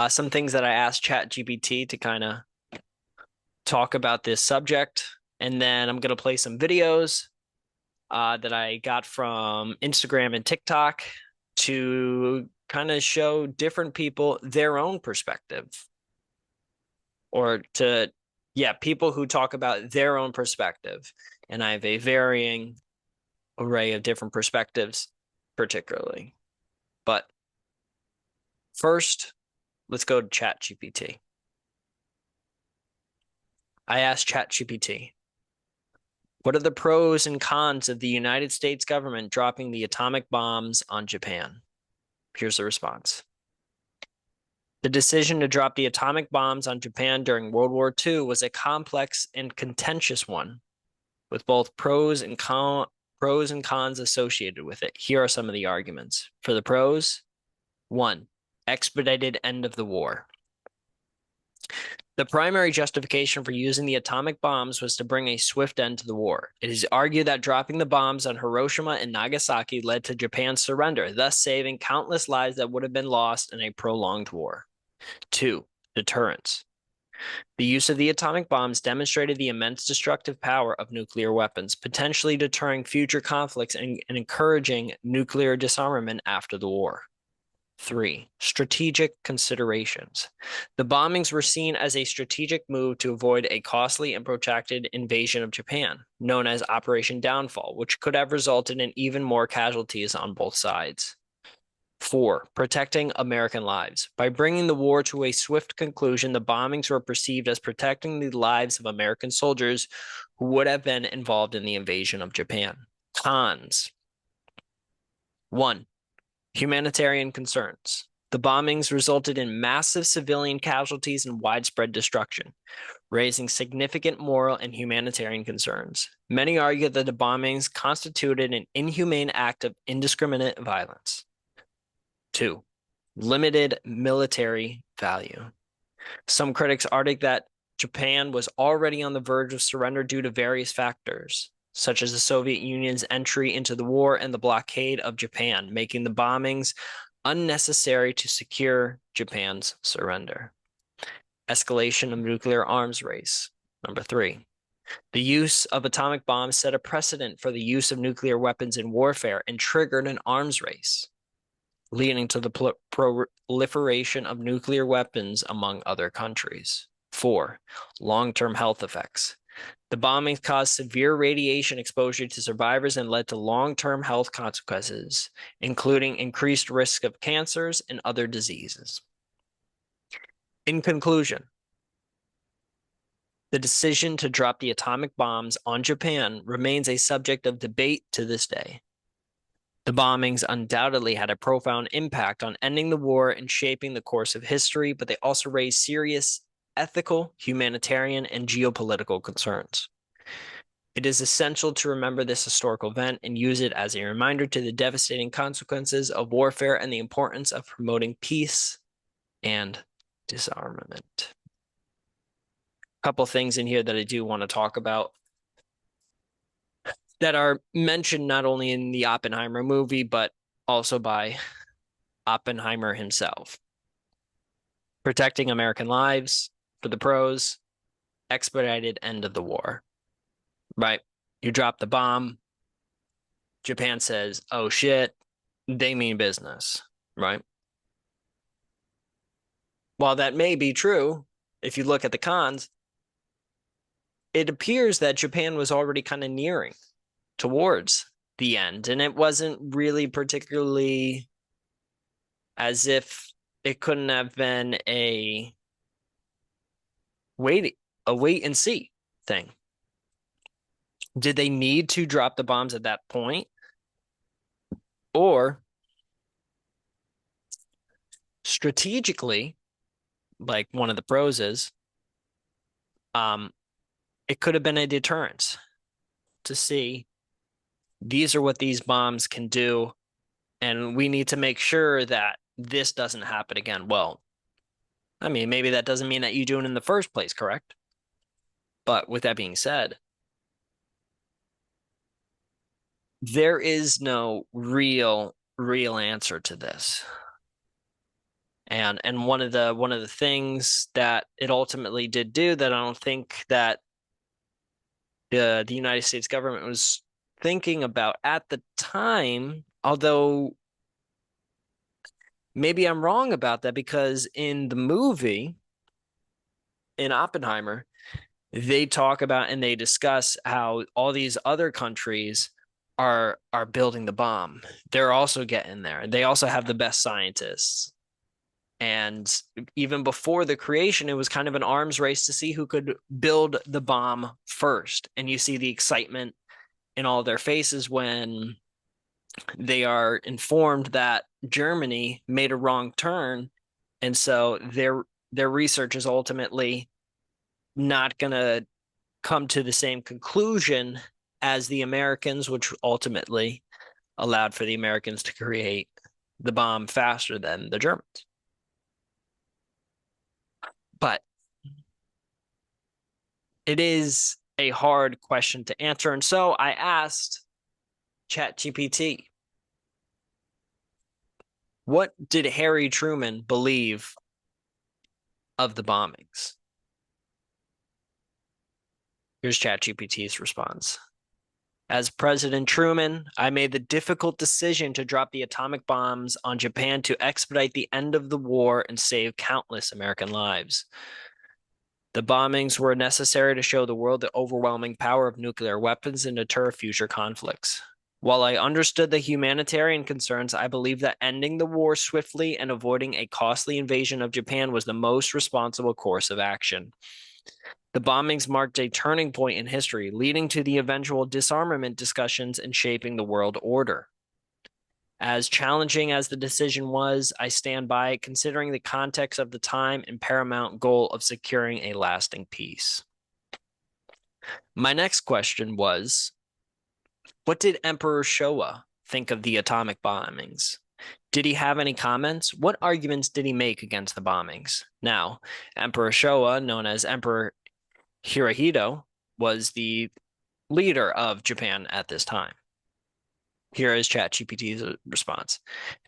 some things that I asked Chat GPT to kind of talk about this subject. And then I'm going to play some videos that I got from Instagram and TikTok to kind of show different people their own perspective. Or to, yeah, people who talk about their own perspective. And I have a varying array of different perspectives, particularly. But first, let's go to Chat GPT. I asked Chat GPT, what are the pros and cons of the United States government dropping the atomic bombs on Japan? Here's the response. The decision to drop the atomic bombs on Japan during World War II was a complex and contentious one, with both pros and cons associated with it. Here are some of the arguments. For the pros, 1, expedited end of the war. The primary justification for using the atomic bombs was to bring a swift end to the war. It is argued that dropping the bombs on Hiroshima and Nagasaki led to Japan's surrender, thus saving countless lives that would have been lost in a prolonged war. 2, deterrence. The use of the atomic bombs demonstrated the immense destructive power of nuclear weapons, potentially deterring future conflicts and encouraging nuclear disarmament after the war. 3, strategic considerations. The bombings were seen as a strategic move to avoid a costly and protracted invasion of Japan, known as Operation Downfall, which could have resulted in even more casualties on both sides. 4, protecting American lives. By bringing the war to a swift conclusion, the bombings were perceived as protecting the lives of American soldiers who would have been involved in the invasion of Japan. Cons. 1, Humanitarian concerns. The bombings resulted in massive civilian casualties and widespread destruction, raising significant moral and humanitarian concerns. Many argue that the bombings constituted an inhumane act of indiscriminate violence. 2. Limited military value. Some critics argue that Japan was already on the verge of surrender due to various factors, such as the Soviet Union's entry into the war and the blockade of Japan, making the bombings unnecessary to secure Japan's surrender. Escalation of nuclear arms race. Number 3. The use of atomic bombs set a precedent for the use of nuclear weapons in warfare and triggered an arms race, leading to the proliferation of nuclear weapons among other countries. 4. Long-term health effects. The bombings caused severe radiation exposure to survivors and led to long-term health consequences, including increased risk of cancers and other diseases. In conclusion, the decision to drop the atomic bombs on Japan remains a subject of debate to this day. The bombings undoubtedly had a profound impact on ending the war and shaping the course of history, but they also raised serious ethical, humanitarian, and geopolitical concerns. It is essential to remember this historical event and use it as a reminder to the devastating consequences of warfare and the importance of promoting peace and disarmament. A couple things in here that I do want to talk about that are mentioned not only in the Oppenheimer movie, but also by Oppenheimer himself. Protecting American lives for the pros, expedited end of the war. Right? You drop the bomb. Japan says, oh shit, they mean business, right? While that may be true, if you look at the cons, it appears that Japan was already kind of nearing towards the end, and it wasn't really particularly as if it couldn't have been a wait and see thing. Did they need to drop the bombs at that point? Or strategically, like one of the pros is, it could have been a deterrent to see these are what these bombs can do, and we need to make sure that this doesn't happen again. Well, I mean, maybe that doesn't mean that you do it in the first place, correct? But with that being said, there is no real answer to this. And one of the things that it ultimately did do that I don't think that the United States government was thinking about at the time, although maybe I'm wrong about that, because in the movie, in Oppenheimer, they talk about and they discuss how all these other countries are building the bomb. They're also getting there. They also have the best scientists. And even before the creation, it was kind of an arms race to see who could build the bomb first. And you see the excitement in all their faces when they are informed that Germany made a wrong turn. And so their research is ultimately not going to come to the same conclusion as the Americans, which ultimately allowed for the Americans to create the bomb faster than the Germans. But it is a hard question to answer. And so I asked Chat GPT, what did Harry Truman believe of the bombings? Here's Chat GPT's response. As President Truman, I made the difficult decision to drop the atomic bombs on Japan to expedite the end of the war and save countless American lives. The bombings were necessary to show the world the overwhelming power of nuclear weapons and deter future conflicts. While I understood the humanitarian concerns, I believe that ending the war swiftly and avoiding a costly invasion of Japan was the most responsible course of action. The bombings marked a turning point in history, leading to the eventual disarmament discussions and shaping the world order. As challenging as the decision was, I stand by it, considering the context of the time and paramount goal of securing a lasting peace. My next question was, what did Emperor Showa think of the atomic bombings? Did he have any comments? What arguments did he make against the bombings? Now, Emperor Showa, known as Emperor Hirohito, was the leader of Japan at this time. Here is Chat GPT's response.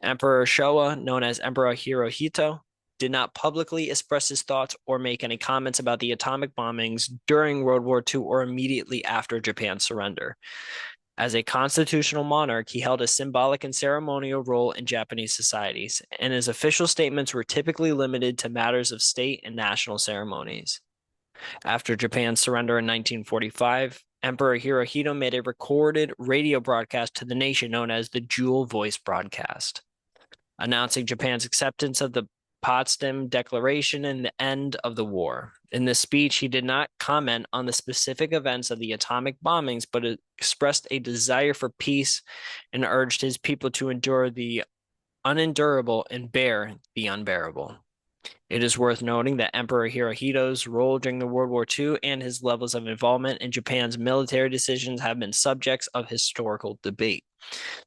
Emperor Showa, known as Emperor Hirohito, did not publicly express his thoughts or make any comments about the atomic bombings during World War II or immediately after Japan's surrender. As a constitutional monarch, he held a symbolic and ceremonial role in Japanese societies, and his official statements were typically limited to matters of state and national ceremonies. After Japan's surrender in 1945, Emperor Hirohito made a recorded radio broadcast to the nation known as the Jewel Voice Broadcast, announcing Japan's acceptance of the Potsdam Declaration and the end of the war. In this speech, he did not comment on the specific events of the atomic bombings, but expressed a desire for peace and urged his people to endure the unendurable and bear the unbearable. It is worth noting that Emperor Hirohito's role during the World War II and his levels of involvement in Japan's military decisions have been subjects of historical debate.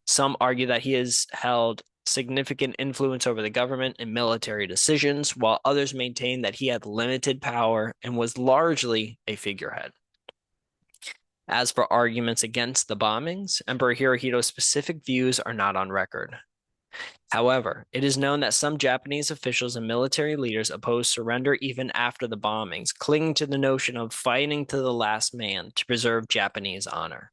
Some argue that he has held significant influence over the government and military decisions, while others maintain that he had limited power and was largely a figurehead. As for arguments against the bombings, Emperor Hirohito's specific views are not on record. However, it is known that some Japanese officials and military leaders opposed surrender even after the bombings, clinging to the notion of fighting to the last man to preserve Japanese honor.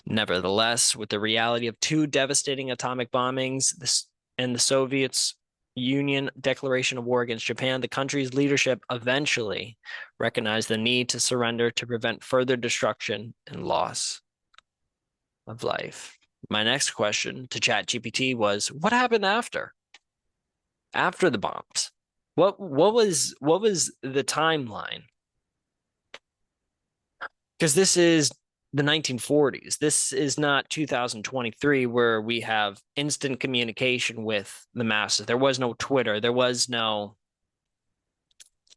Nevertheless, with the reality of two devastating atomic bombings and the Soviet Union declaration of war against Japan, the country's leadership eventually recognized the need to surrender to prevent further destruction and loss of life. My next question to Chat GPT was, what happened after the bombs? What was the timeline? Because this is the 1940s. This is not 2023 where we have instant communication with the masses. There was no Twitter. There was no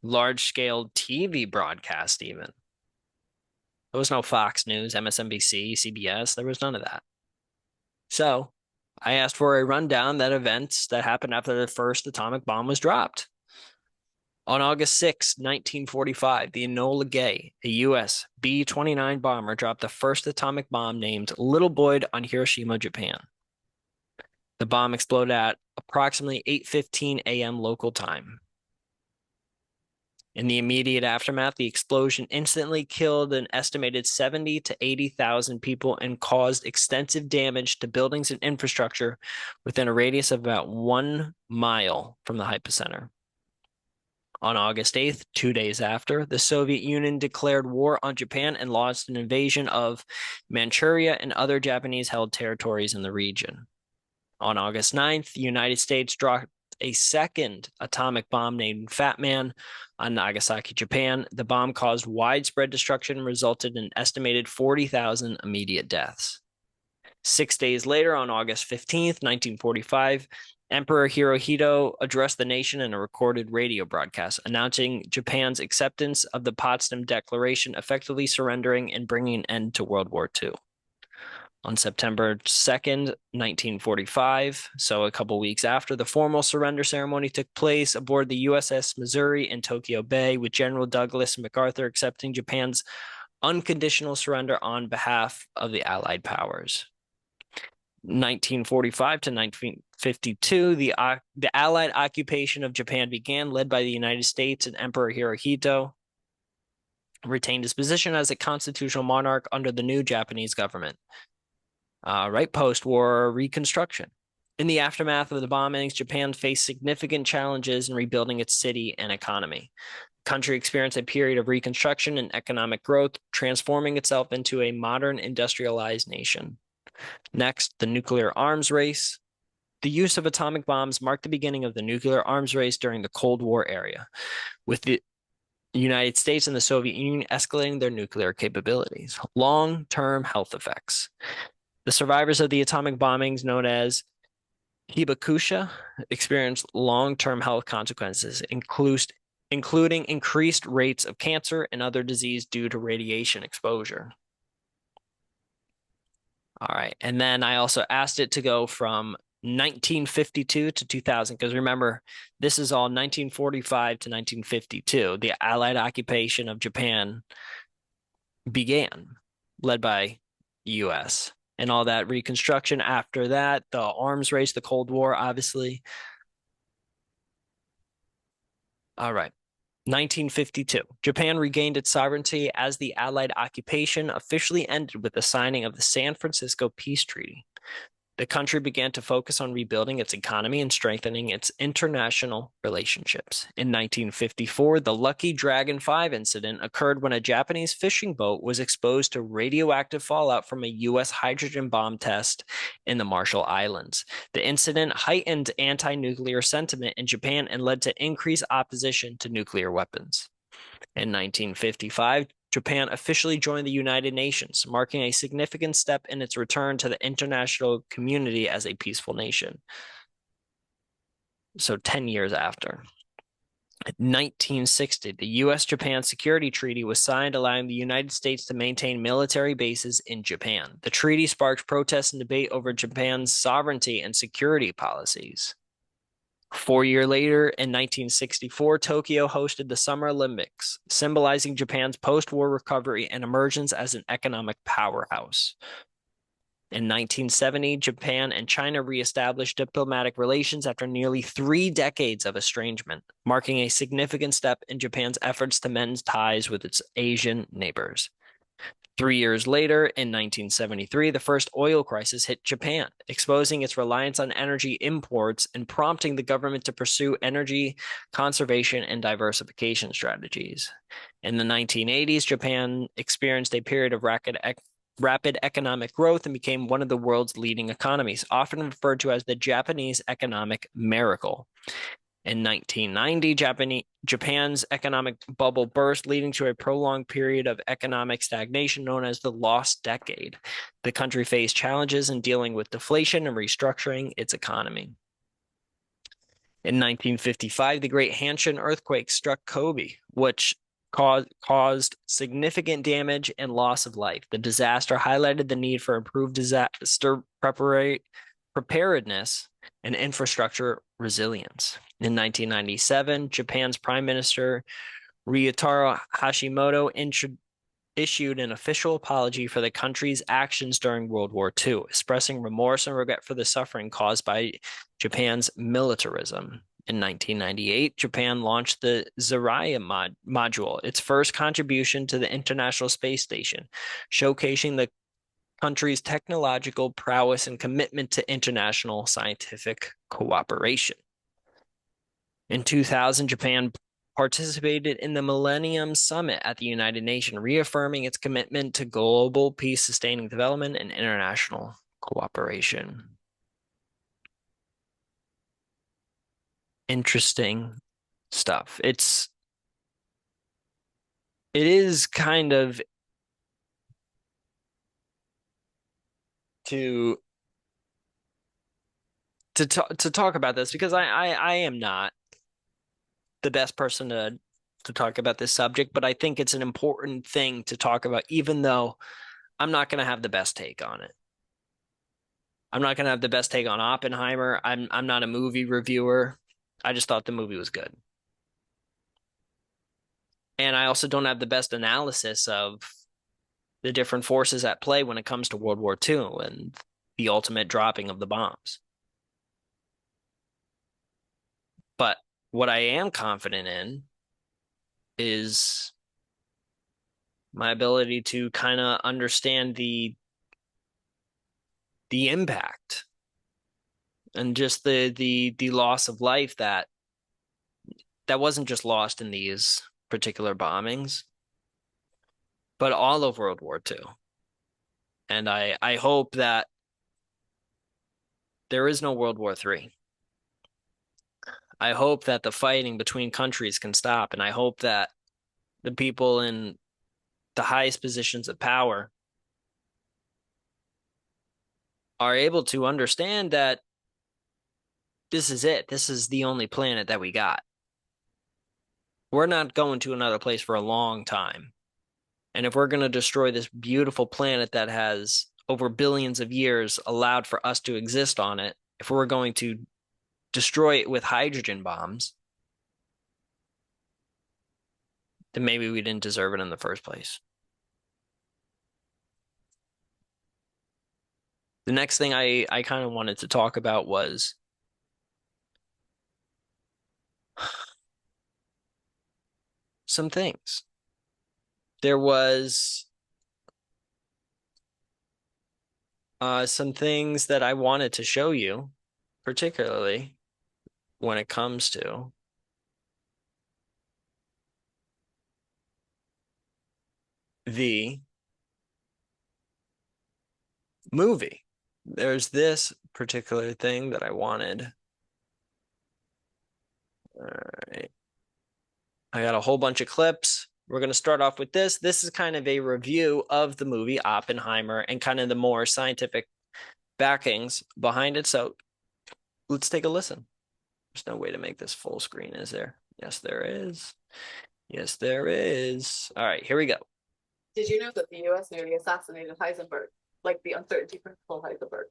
large-scale TV broadcast even. There was no Fox News, MSNBC, CBS. There was none of that. So I asked for a rundown that events that happened after the first atomic bomb was dropped. On August 6, 1945, the Enola Gay, a U.S. B-29 bomber, dropped the first atomic bomb named Little Boyd on Hiroshima, Japan. The bomb exploded at approximately 8:15 a.m. local time. In the immediate aftermath, the explosion instantly killed an estimated 70,000 to 80,000 people and caused extensive damage to buildings and infrastructure within a radius of about 1 mile from the hypocenter. On August 8th, 2 days after, the Soviet Union declared war on Japan and launched an invasion of Manchuria and other Japanese-held territories in the region. On August 9th, the United States dropped a second atomic bomb named Fat Man on Nagasaki, Japan. The bomb caused widespread destruction and resulted in an estimated 40,000 immediate deaths. 6 days later, on August 15th, 1945, Emperor Hirohito addressed the nation in a recorded radio broadcast, announcing Japan's acceptance of the Potsdam Declaration, effectively surrendering and bringing an end to World War II. On September 2nd, 1945, so a couple weeks after, the formal surrender ceremony took place aboard the USS Missouri in Tokyo Bay, with General Douglas MacArthur accepting Japan's unconditional surrender on behalf of the Allied powers. 1945 to 1952, the Allied occupation of Japan began, led by the United States, and Emperor Hirohito retained his position as a constitutional monarch under the new Japanese government. Post-war reconstruction. In the aftermath of the bombings, Japan faced significant challenges in rebuilding its city and economy. The country experienced a period of reconstruction and economic growth, transforming itself into a modern industrialized nation. Next, the nuclear arms race. The use of atomic bombs marked the beginning of the nuclear arms race during the Cold War era, with the United States and the Soviet Union escalating their nuclear capabilities. Long-term health effects. The survivors of the atomic bombings, known as Hibakusha experienced long-term health consequences, including increased rates of cancer and other disease due to radiation exposure. All right. And then I also asked it to go from 1952 to 2000, because remember, this is all 1945 to 1952. The Allied occupation of Japan began, led by US. And all that reconstruction after that, the arms race, the Cold War, obviously. All right. 1952. Japan regained its sovereignty as the Allied occupation officially ended with the signing of the San Francisco Peace Treaty. The country began to focus on rebuilding its economy and strengthening its international relationships. In 1954, the Lucky Dragon 5 incident occurred when a Japanese fishing boat was exposed to radioactive fallout from a U.S. hydrogen bomb test in the Marshall Islands. The incident heightened anti-nuclear sentiment in Japan and led to increased opposition to nuclear weapons. In 1955, Japan officially joined the United Nations, marking a significant step in its return to the international community as a peaceful nation. So 10 years after. 1960, the U.S.-Japan Security Treaty was signed, allowing the United States to maintain military bases in Japan. The treaty sparked protests and debate over Japan's sovereignty and security policies. 4 years later, in 1964, Tokyo hosted the Summer Olympics, symbolizing Japan's post-war recovery and emergence as an economic powerhouse. In 1970, Japan and China reestablished diplomatic relations after nearly 3 decades of estrangement, marking a significant step in Japan's efforts to mend ties with its Asian neighbors. 3 years later, in 1973, the first oil crisis hit Japan, exposing its reliance on energy imports and prompting the government to pursue energy conservation and diversification strategies. In the 1980s, Japan experienced a period of rapid economic growth and became one of the world's leading economies, often referred to as the Japanese economic miracle. In 1990, Japan's economic bubble burst, leading to a prolonged period of economic stagnation known as the Lost Decade. The country faced challenges in dealing with deflation and restructuring its economy. In 1955, the Great Hanshin earthquake struck Kobe, which caused significant damage and loss of life. The disaster highlighted the need for improved disaster preparedness and infrastructure resilience. In 1997, Japan's Prime Minister Ryutaro Hashimoto issued an official apology for the country's actions during World War II, expressing remorse and regret for the suffering caused by Japan's militarism. In 1998, Japan launched the Zarya module, its first contribution to the International Space Station, showcasing the country's technological prowess and commitment to international scientific cooperation. In 2000, Japan participated in the Millennium Summit at the United Nations, reaffirming its commitment to global peace, sustaining development, and international cooperation. Interesting stuff. It is kind of to talk about this, because I am not the best person to talk about this subject, but I think it's an important thing to talk about, even though I'm not going to have the best take on it. I'm not going to have the best take on Oppenheimer. I'm not a movie reviewer. I just thought the movie was good. And I also don't have the best analysis of the different forces at play when it comes to World War II and the ultimate dropping of the bombs. But what I am confident in is my ability to kind of understand the impact and just the loss of life that wasn't just lost in these particular bombings, but all of World War II. And I hope that there is no World War III. I hope that the fighting between countries can stop, and I hope that the people in the highest positions of power are able to understand that this is it. This is the only planet that we got. We're not going to another place for a long time. And if we're going to destroy this beautiful planet that has over billions of years allowed for us to exist on it, if we're going to destroy it with hydrogen bombs, then maybe we didn't deserve it in the first place. The next thing I kind of wanted to talk about was some things. There was some things that I wanted to show you, particularly when it comes to the movie. There's this particular thing that I wanted. All right. I got a whole bunch of clips. We're going to start off with this. This is kind of a review of the movie Oppenheimer and kind of the more scientific backings behind it. So let's take a listen. There's no way to make this full screen, is there? Yes, there is. Yes, there is. All right, here we go. Did you know that the US nearly assassinated Heisenberg, like the uncertainty principle Heisenberg?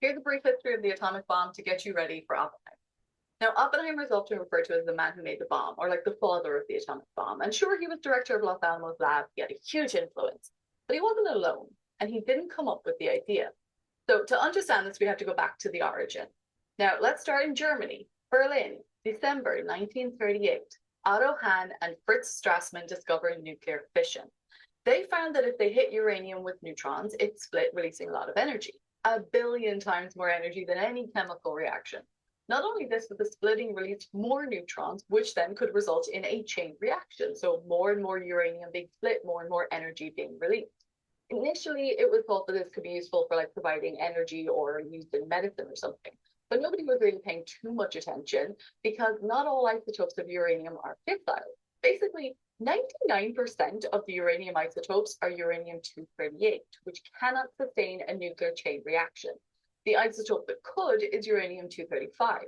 Here's a brief history of the atomic bomb to get you ready for Oppenheimer. Now, Oppenheimer is often referred to as the man who made the bomb, or like the father of the atomic bomb. And sure, he was director of Los Alamos Lab, he had a huge influence, but he wasn't alone, and he didn't come up with the idea. So to understand this, we have to go back to the origin. Now, let's start in Germany, Berlin, December 1938. Otto Hahn and Fritz Strassmann discovered nuclear fission. They found that if they hit uranium with neutrons, it split, releasing a lot of energy, 1 billion times more energy than any chemical reaction. Not only this, but the splitting released more neutrons, which then could result in a chain reaction. So more and more uranium being split, more and more energy being released. Initially, it was thought that this could be useful for like providing energy or used in medicine or something. But nobody was really paying too much attention because not all isotopes of uranium are fissile. Basically, 99% of the uranium isotopes are uranium-238, which cannot sustain a nuclear chain reaction. The isotope that could is uranium-235,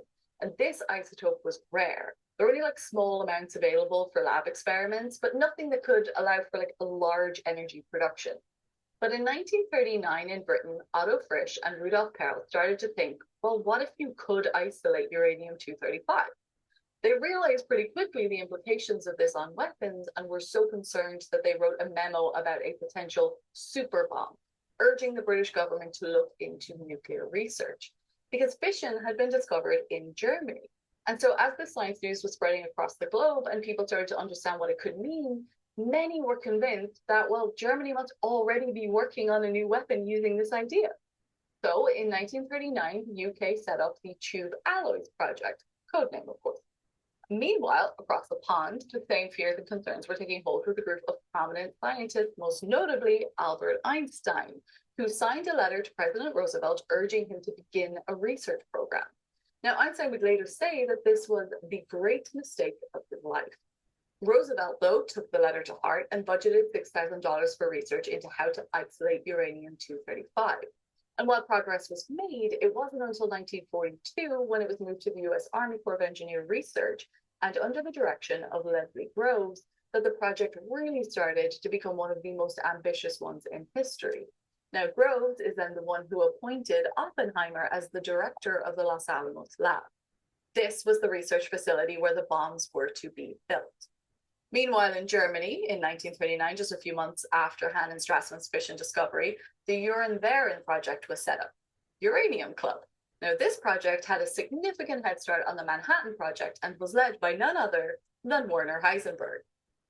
and this isotope was rare. There were only like small amounts available for lab experiments, but nothing that could allow for like a large energy production. But in 1939 in Britain, Otto Frisch and Rudolf Pearl started to think, well, what if you could isolate uranium-235? They realized pretty quickly the implications of this on weapons and were so concerned that they wrote a memo about a potential super bomb, urging the British government to look into nuclear research, because fission had been discovered in Germany. And so as the science news was spreading across the globe and people started to understand what it could mean, many were convinced that, well, Germany must already be working on a new weapon using this idea. So in 1939, the UK set up the Tube Alloys Project, codename, of course. Meanwhile, across the pond, the same fears and concerns were taking hold with a group of prominent scientists, most notably Albert Einstein, who signed a letter to President Roosevelt urging him to begin a research program. Now, Einstein would later say that this was the great mistake of his life. Roosevelt, though, took the letter to heart and budgeted $6,000 for research into how to isolate uranium-235. And while progress was made, it wasn't until 1942 when it was moved to the US Army Corps of Engineer Research and under the direction of Leslie Groves that the project really started to become one of the most ambitious ones in history. Now, Groves is then the one who appointed Oppenheimer as the director of the Los Alamos Lab. This was the research facility where the bombs were to be built. Meanwhile, in Germany, in 1939, just a few months after Hahn and Strassmann's fission discovery, the Uran-Varen project was set up, Uranium Club. Now, this project had a significant head start on the Manhattan Project and was led by none other than Werner Heisenberg.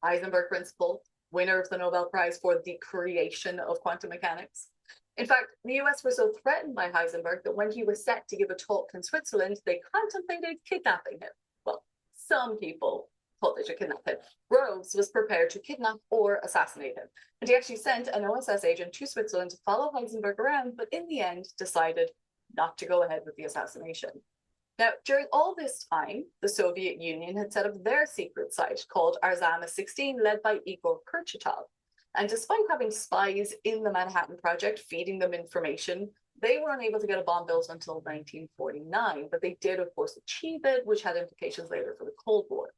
Heisenberg Principle, winner of the Nobel Prize for the creation of quantum mechanics. In fact, the US were so threatened by Heisenberg that when he was set to give a talk in Switzerland, they contemplated kidnapping him. Well, some people thought they should kidnap him. Groves was prepared to kidnap or assassinate him. And he actually sent an OSS agent to Switzerland to follow Heisenberg around, but in the end decided not to go ahead with the assassination. Now, during all this time, the Soviet Union had set up their secret site called Arzama 16, led by Igor Kurchatov. And despite having spies in the Manhattan Project feeding them information, They were unable to get a bomb built until 1949, but they did, of course, achieve it, which had implications later for the Cold War.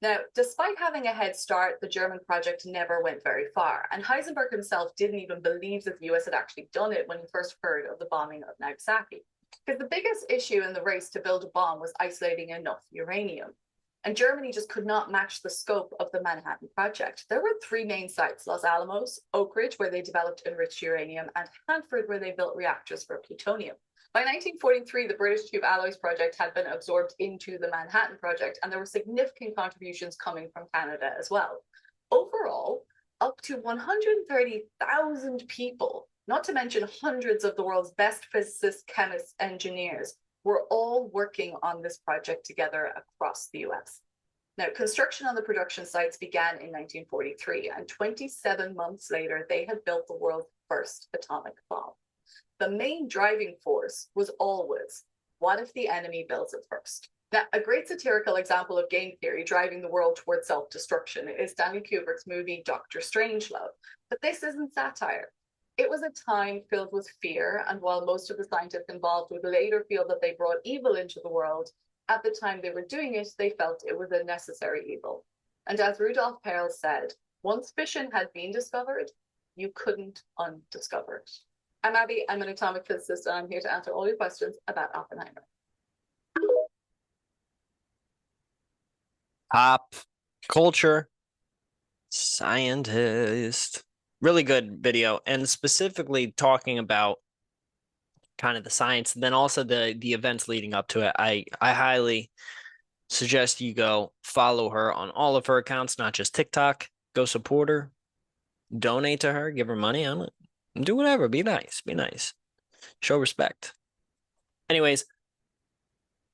Now, despite having a head start, the German project never went very far, and Heisenberg himself didn't even believe that the US had actually done it when he first heard of the bombing of Nagasaki. Because the biggest issue in the race to build a bomb was isolating enough uranium. And Germany just could not match the scope of the Manhattan Project. There were three main sites: Los Alamos, Oak Ridge, where they developed enriched uranium, and Hanford, where they built reactors for plutonium. By 1943, the British Tube Alloys Project had been absorbed into the Manhattan Project, and there were significant contributions coming from Canada as well. Overall, up to 130,000 people, not to mention hundreds of the world's best physicists, chemists, engineers, were all working on this project together across the US. Now, construction on the production sites began in 1943, and 27 months later, they had built the world's first atomic bomb. The main driving force was always, what if the enemy builds it first? Now, a great satirical example of game theory driving the world towards self-destruction is Stanley Kubrick's movie Dr. Strangelove. But this isn't satire. It was a time filled with fear, and while most of the scientists involved would later feel that they brought evil into the world, at the time they were doing it, they felt it was a necessary evil. And as Rudolf Pearl said, once fission had been discovered, you couldn't undiscover it. I'm Abby, I'm an atomic physicist, and I'm here to answer all your questions about Oppenheimer. Pop culture scientist. Really good video, and specifically talking about kind of the science, and then also the events leading up to it. I highly suggest you go follow her on all of her accounts, not just TikTok. Go support her, donate to her, give her money on it, do whatever. Be nice, show respect. Anyways,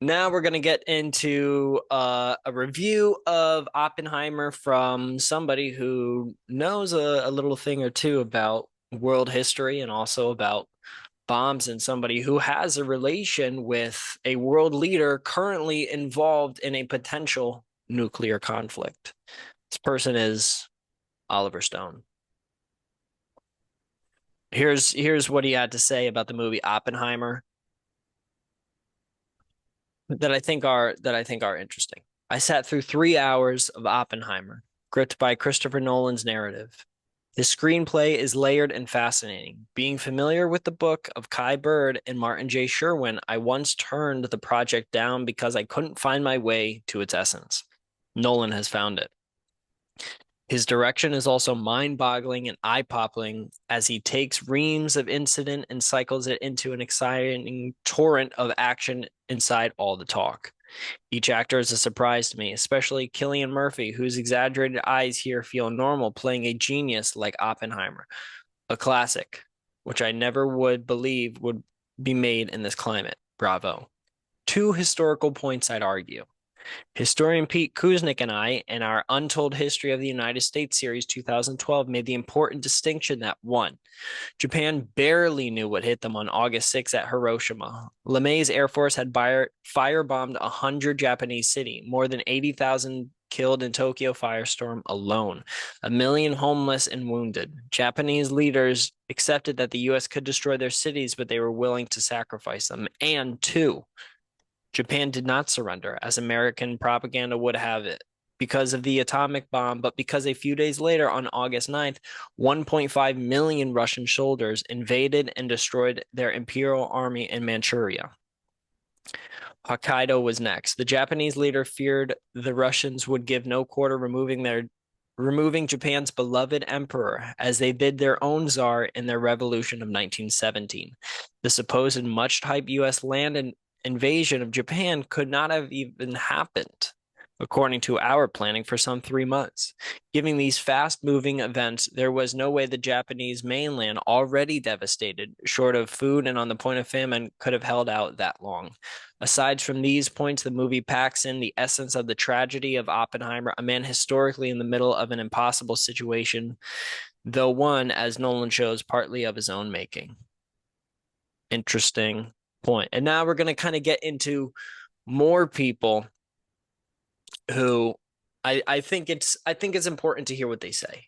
now we're gonna get into a review of Oppenheimer from somebody who knows a little thing or two about world history and also about bombs, and somebody who has a relation with a world leader currently involved in a potential nuclear conflict. This person is Oliver Stone. Here's what he had to say about the movie Oppenheimer that I think are interesting. I sat through 3 hours of Oppenheimer, gripped by Christopher Nolan's narrative. The screenplay is layered and fascinating. Being familiar with the book of Kai Bird and Martin J. Sherwin, I once turned the project down because I couldn't find my way to its essence. Nolan has found it. His direction is also mind-boggling and eye-popping as he takes reams of incident and cycles it into an exciting torrent of action inside all the talk. Each actor is a surprise to me, especially Cillian Murphy, whose exaggerated eyes here feel normal, playing a genius like Oppenheimer, a classic, which I never would believe would be made in this climate. Bravo. 2 historical points I'd argue. Historian Pete Kuznick and I, in our Untold History of the United States series 2012, made the important distinction that 1. Japan barely knew what hit them on August 6 at Hiroshima. LeMay's Air Force had firebombed 100 Japanese cities, more than 80,000 killed in Tokyo firestorm alone, 1 million homeless and wounded. Japanese leaders accepted that the U.S. could destroy their cities, but they were willing to sacrifice them. And 2, Japan did not surrender, as American propaganda would have it, because of the atomic bomb, but because a few days later, on August 9th, 1.5 million Russian soldiers invaded and destroyed their imperial army in Manchuria. Hokkaido was next. The Japanese leader feared the Russians would give no quarter, removing Japan's beloved emperor, as they did their own czar in their revolution of 1917. The supposed much-hyped U.S. land invasion of Japan could not have even happened, according to our planning, for some 3 months. Given these fast-moving events, there was no way the Japanese mainland, already devastated, short of food and on the point of famine, could have held out that long. Aside from these points, the movie packs in the essence of the tragedy of Oppenheimer, a man historically in the middle of an impossible situation, though one, as Nolan shows, partly of his own making. Interesting point. And now we're going to kind of get into more people who I think it's important to hear what they say.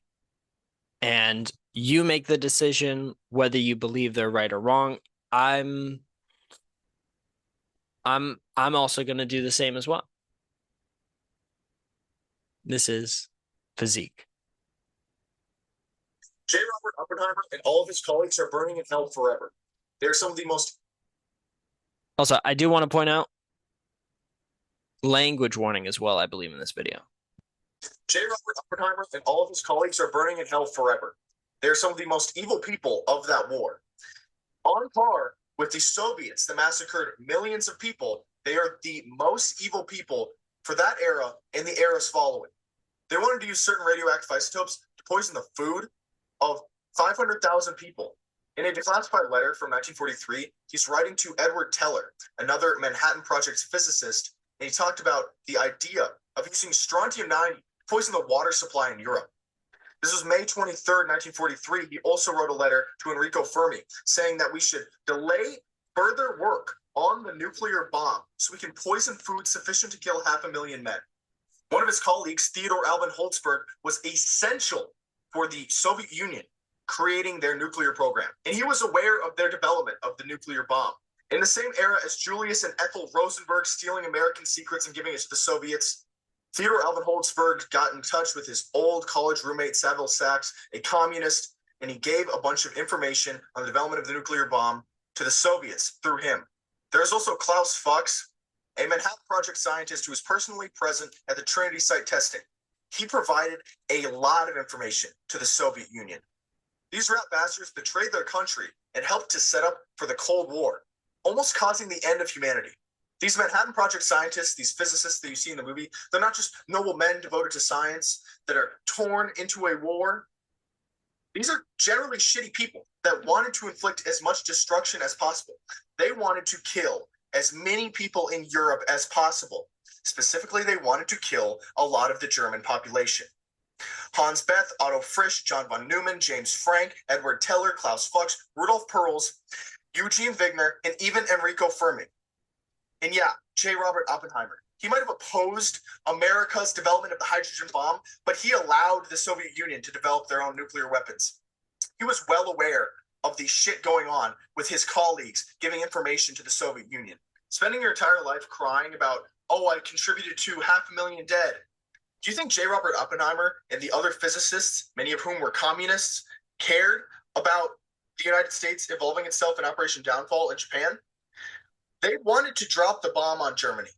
And you make the decision whether you believe they're right or wrong. I'm also going to do the same as well. This is physique. J. Robert Oppenheimer and all of his colleagues are burning in hell forever. They're some of the most. Also, I do want to point out language warning as well, I believe, in this video. J. Robert Oppenheimer and all of his colleagues are burning in hell forever. They're some of the most evil people of that war. On par with the Soviets that massacred millions of people, they are the most evil people for that era and the eras following. They wanted to use certain radioactive isotopes to poison the food of 500,000 people. In a declassified letter from 1943, he's writing to Edward Teller, another Manhattan Project physicist, and he talked about the idea of using strontium-90 to poison the water supply in Europe. This was May 23rd, 1943. He also wrote a letter to Enrico Fermi saying that we should delay further work on the nuclear bomb so we can poison food sufficient to kill 500,000 men. One of his colleagues, Theodor Alvin Holzberg, was essential for the Soviet Union creating their nuclear program, and he was aware of their development of the nuclear bomb. In the same era as Julius and Ethel Rosenberg stealing American secrets and giving it to the Soviets, Theodor Alvin Holzberg got in touch with his old college roommate, Saville Sachs, a communist, and he gave a bunch of information on the development of the nuclear bomb to the Soviets through him. There's also Klaus Fuchs, a Manhattan Project scientist who was personally present at the Trinity site testing. He provided a lot of information to the Soviet Union. These rat bastards betrayed their country and helped to set up for the Cold War, almost causing the end of humanity. These Manhattan Project scientists, these physicists that you see in the movie, they're not just noble men devoted to science that are torn into a war. These are generally shitty people that wanted to inflict as much destruction as possible. They wanted to kill as many people in Europe as possible. Specifically, they wanted to kill a lot of the German population. Hans Bethe, Otto Frisch, John von Neumann, James Frank, Edward Teller, Klaus Fuchs, Rudolf Perls, Eugene Wigner, and even Enrico Fermi. And yeah, J. Robert Oppenheimer. He might have opposed America's development of the hydrogen bomb, but he allowed the Soviet Union to develop their own nuclear weapons. He was well aware of the shit going on with his colleagues giving information to the Soviet Union. Spending your entire life crying about, oh, I contributed to 500,000 dead. Do you think J. Robert Oppenheimer and the other physicists, many of whom were communists, cared about the United States involving itself in Operation Downfall in Japan? They wanted to drop the bomb on Germany.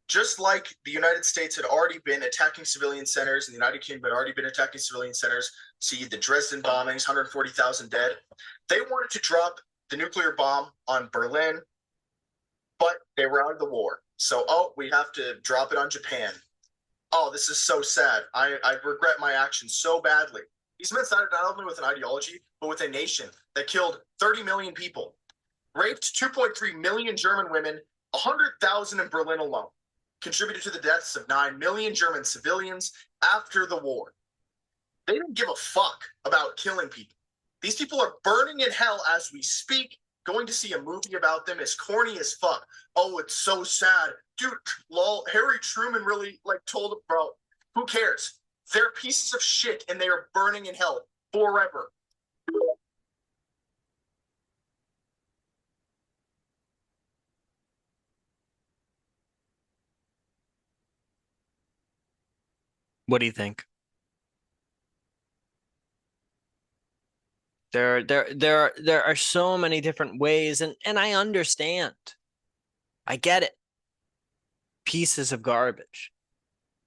Just like the United States had already been attacking civilian centers, and the United Kingdom had already been attacking civilian centers, see the Dresden bombings, 140,000 dead. They wanted to drop the nuclear bomb on Berlin, but they were out of the war. So, oh, we have to drop it on Japan. Oh, this is so sad. I regret my actions so badly. These men sided not only with an ideology, but with a nation that killed 30 million people, raped 2.3 million German women, 100,000 in Berlin alone, contributed to the deaths of 9 million German civilians after the war. They didn't give a fuck about killing people. These people are burning in hell as we speak. Going to see a movie about them is corny as fuck. Oh, it's so sad. Dude, lol, Harry Truman really told them, bro, who cares? They're pieces of shit and they are burning in hell forever. What do you think? There are so many different ways, and I understand. I get it. Pieces of garbage.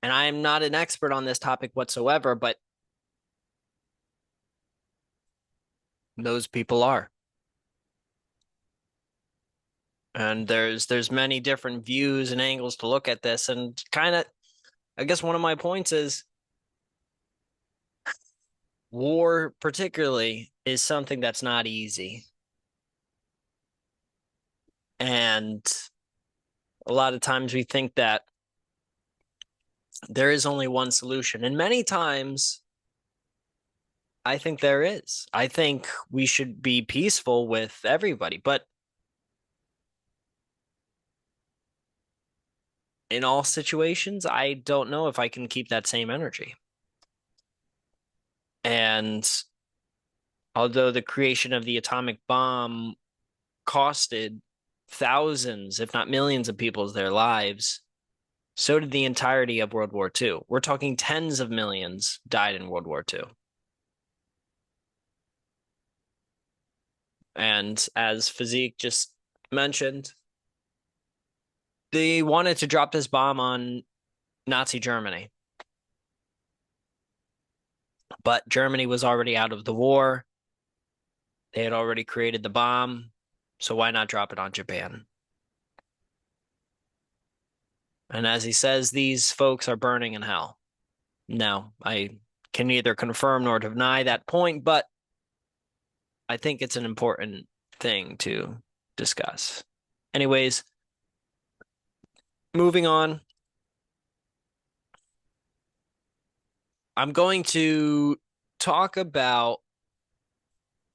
And I am not an expert on this topic whatsoever, but those people are. And there's many different views and angles to look at this, and kind of, I guess one of my points is war particularly is something that's not easy. And a lot of times we think that there is only one solution. And many times I think there is. I think we should be peaceful with everybody. But in all situations, I don't know if I can keep that same energy. And although the creation of the atomic bomb costed thousands, if not millions of people's their lives, so did the entirety of World War II. We're talking tens of millions died in World War II. And as Physique just mentioned, they wanted to drop this bomb on Nazi Germany. But Germany was already out of the war. They had already created the bomb. So why not drop it on Japan? And as he says, these folks are burning in hell. No, I can neither confirm nor deny that point, but I think it's an important thing to discuss. Anyways, moving on. I'm going to talk about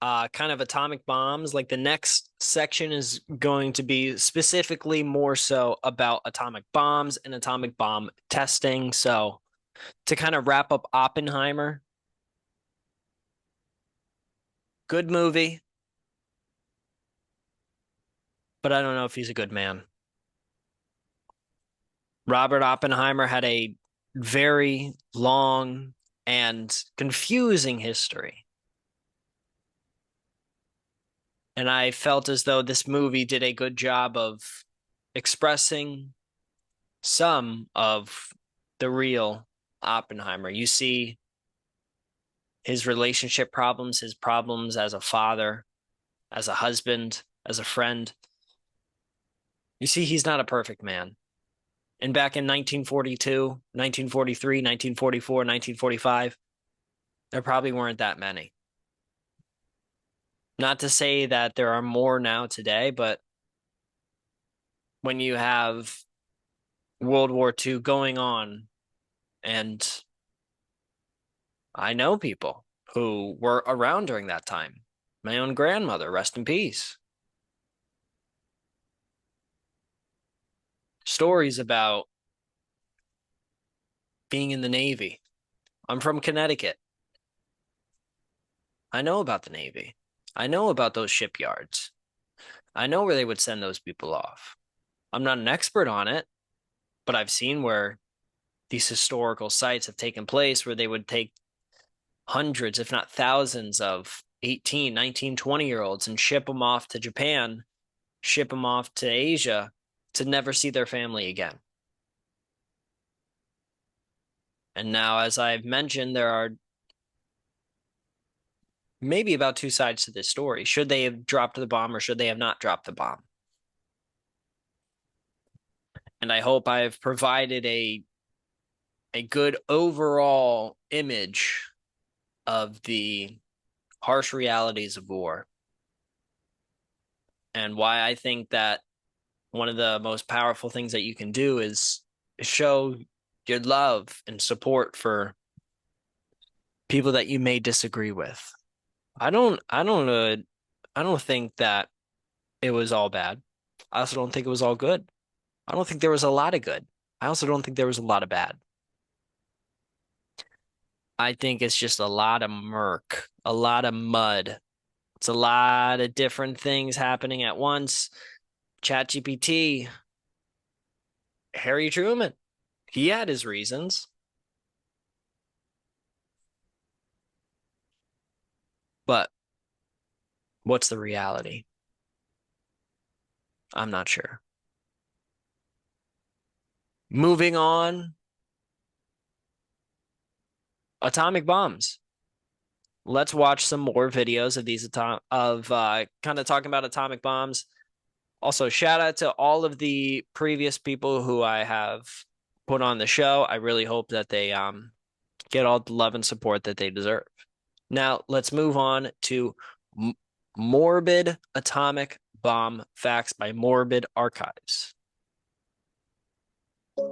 kind of atomic bombs. Like the next section is going to be specifically more so about atomic bombs and atomic bomb testing. So to kind of wrap up Oppenheimer, good movie, but I don't know if he's a good man. Robert Oppenheimer had a very long and confusing history. And I felt as though this movie did a good job of expressing some of the real Oppenheimer. You see his relationship problems, his problems as a father, as a husband, as a friend. You see, he's not a perfect man. And back in 1942, 1943, 1944, 1945, there probably weren't that many. Not to say that there are more now today, but when you have World War II going on, and I know people who were around during that time. My own grandmother, rest in peace. Stories about being in the Navy. I'm from Connecticut. I know about the Navy. I know about those shipyards. I know where they would send those people off. I'm not an expert on it, but I've seen where these historical sites have taken place where they would take hundreds, if not thousands of 18, 19, 20-year-olds and ship them off to Japan, ship them off to Asia to never see their family again. And now, as I've mentioned, there are maybe about two sides to this story. Should they have dropped the bomb or should they have not dropped the bomb? And I hope I've provided a good overall image of the harsh realities of war and why I think that one of the most powerful things that you can do is show your love and support for people that you may disagree with. I don't think that it was all bad. I also don't think it was all good. I don't think there was a lot of good. I also don't think there was a lot of bad. I think it's just a lot of murk, a lot of mud. It's a lot of different things happening at once. Chat GPT, Harry Truman, he had his reasons. But what's the reality? I'm not sure. Moving on. Atomic bombs. Let's watch some more videos of these kind of talking about atomic bombs. Also, shout out to all of the previous people who I have put on the show. I really hope that they get all the love and support that they deserve. Now, let's move on to Morbid Atomic Bomb Facts by Morbid Archives.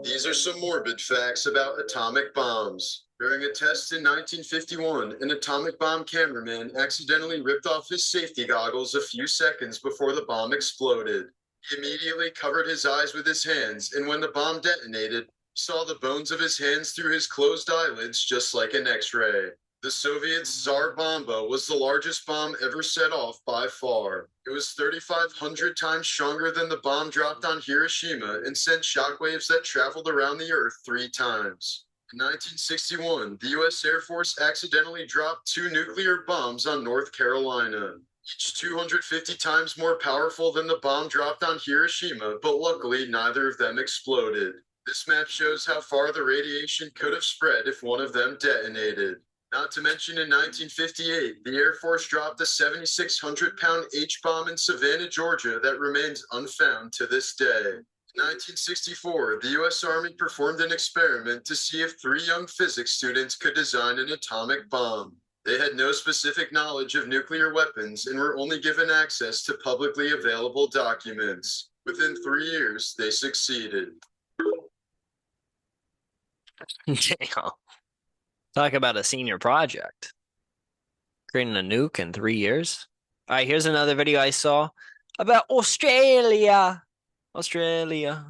These are some morbid facts about atomic bombs. During a test in 1951, an atomic bomb cameraman accidentally ripped off his safety goggles a few seconds before the bomb exploded. He immediately covered his eyes with his hands, and when the bomb detonated, he saw the bones of his hands through his closed eyelids just like an X-ray. The Soviet Tsar Bomba was the largest bomb ever set off by far. It was 3,500 times stronger than the bomb dropped on Hiroshima and sent shockwaves that traveled around the Earth 3 times. In 1961, the U.S. Air Force accidentally dropped 2 nuclear bombs on North Carolina, each 250 times more powerful than the bomb dropped on Hiroshima, but luckily neither of them exploded. This map shows how far the radiation could have spread if one of them detonated. Not to mention in 1958, the Air Force dropped a 7,600-pound H-bomb in Savannah, Georgia that remains unfound to this day. In 1964, the U.S. Army performed an experiment to see if 3 young physics students could design an atomic bomb. They had no specific knowledge of nuclear weapons and were only given access to publicly available documents. Within 3 years, they succeeded. Damn. Talk about a senior project. Creating a nuke in 3 years. All right, here's another video I saw about Australia. Australia.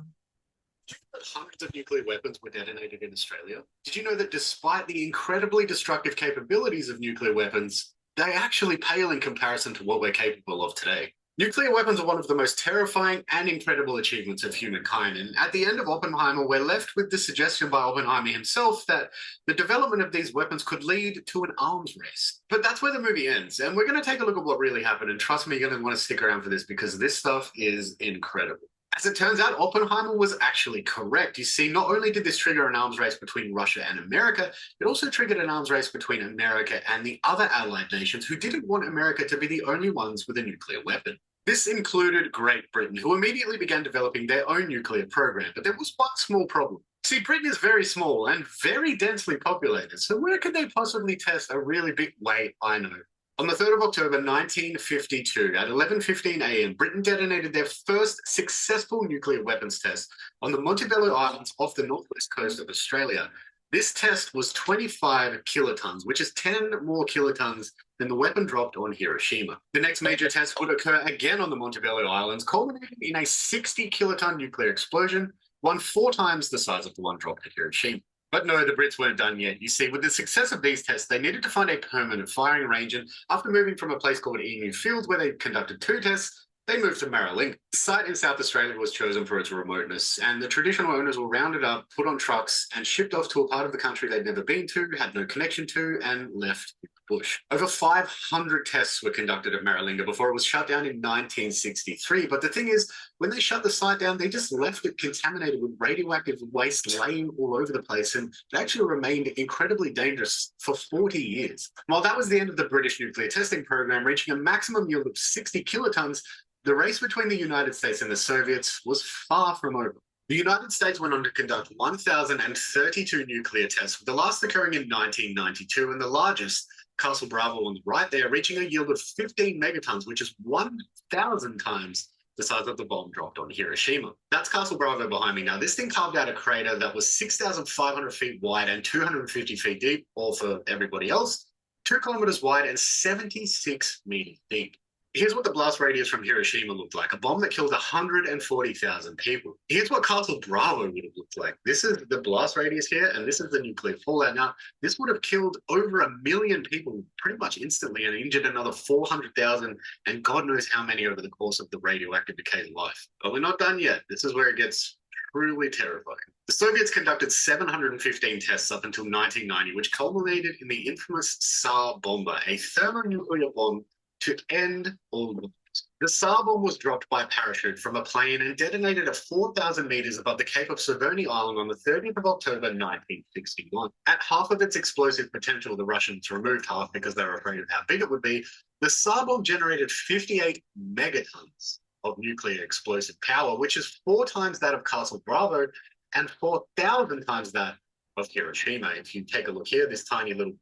Hundreds of nuclear weapons were detonated in Australia. Did you know that despite the incredibly destructive capabilities of nuclear weapons, they actually pale in comparison to what we're capable of today? Nuclear weapons are one of the most terrifying and incredible achievements of humankind, and at the end of Oppenheimer, we're left with the suggestion by Oppenheimer himself that the development of these weapons could lead to an arms race. But that's where the movie ends, and we're going to take a look at what really happened, and trust me, you're going to want to stick around for this because this stuff is incredible. As it turns out, Oppenheimer was actually correct. You see, not only did this trigger an arms race between Russia and America, it also triggered an arms race between America and the other allied nations who didn't want America to be the only ones with a nuclear weapon. This included Great Britain, who immediately began developing their own nuclear program, but there was one small problem. See, Britain is very small and very densely populated, so where could they possibly test a really big weight? I know. On the 3rd of October 1952, at 11:15 a.m., Britain detonated their first successful nuclear weapons test on the Montebello Islands off the northwest coast of Australia. This test was 25 kilotons, which is 10 more kilotons than the weapon dropped on Hiroshima. The next major test would occur again on the Montebello Islands, culminating in a 60 kiloton nuclear explosion, 4 times the size of the one dropped at Hiroshima. But no, the Brits weren't done yet. You see, with the success of these tests, they needed to find a permanent firing range, and after moving from a place called Emu Field, where they conducted 2 tests, they moved to Maralinga. The site in South Australia was chosen for its remoteness, and the traditional owners were rounded up, put on trucks, and shipped off to a part of the country they'd never been to, had no connection to, and left in the bush. Over 500 tests were conducted at Maralinga before it was shut down in 1963. But the thing is, when they shut the site down, they just left it contaminated with radioactive waste laying all over the place, and it actually remained incredibly dangerous for 40 years. While that was the end of the British nuclear testing program, reaching a maximum yield of 60 kilotons, the race between the United States and the Soviets was far from over. The United States went on to conduct 1,032 nuclear tests, with the last occurring in 1992, and the largest, Castle Bravo on the right there, reaching a yield of 15 megatons, which is 1,000 times the size of the bomb dropped on Hiroshima. That's Castle Bravo behind me. Now, this thing carved out a crater that was 6,500 feet wide and 250 feet deep, or for everybody else, 2 kilometers wide and 76 meters deep. Here's what the blast radius from Hiroshima looked like, a bomb that killed 140,000 people. Here's what Castle Bravo would have looked like. This is the blast radius here, and this is the nuclear fallout. Now, this would have killed over 1 million people pretty much instantly and injured another 400,000, and God knows how many over the course of the radioactive decay life. But we're not done yet. This is where it gets truly terrifying. The Soviets conducted 715 tests up until 1990, which culminated in the infamous Tsar Bomba, a thermonuclear bomb to end all wars. The Tsar bomb was dropped by parachute from a plane and detonated at 4,000 meters above the Cape of Severny Island on the 30th of October 1961. At half of its explosive potential, the Russians removed half because they were afraid of how big it would be. The Tsar bomb generated 58 megatons of nuclear explosive power, which is 4 times that of Castle Bravo and 4,000 times that of Hiroshima. If you take a look here, this tiny little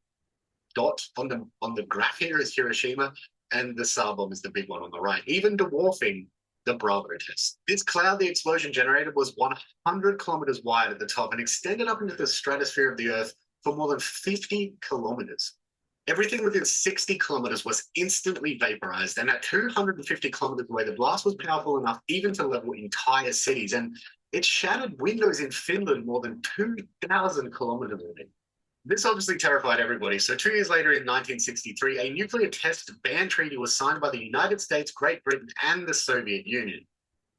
dot on the graph here is Hiroshima, and the Tsar bomb is the big one on the right, even dwarfing the Bravo test. This cloud the explosion generated was 100 kilometers wide at the top and extended up into the stratosphere of the Earth for more than 50 kilometers. Everything within 60 kilometers was instantly vaporized, and at 250 kilometers away, the blast was powerful enough even to level entire cities, and it shattered windows in Finland more than 2,000 kilometers away. This obviously terrified everybody. So 2 years later, in 1963, a nuclear test ban treaty was signed by the United States, Great Britain, and the Soviet Union.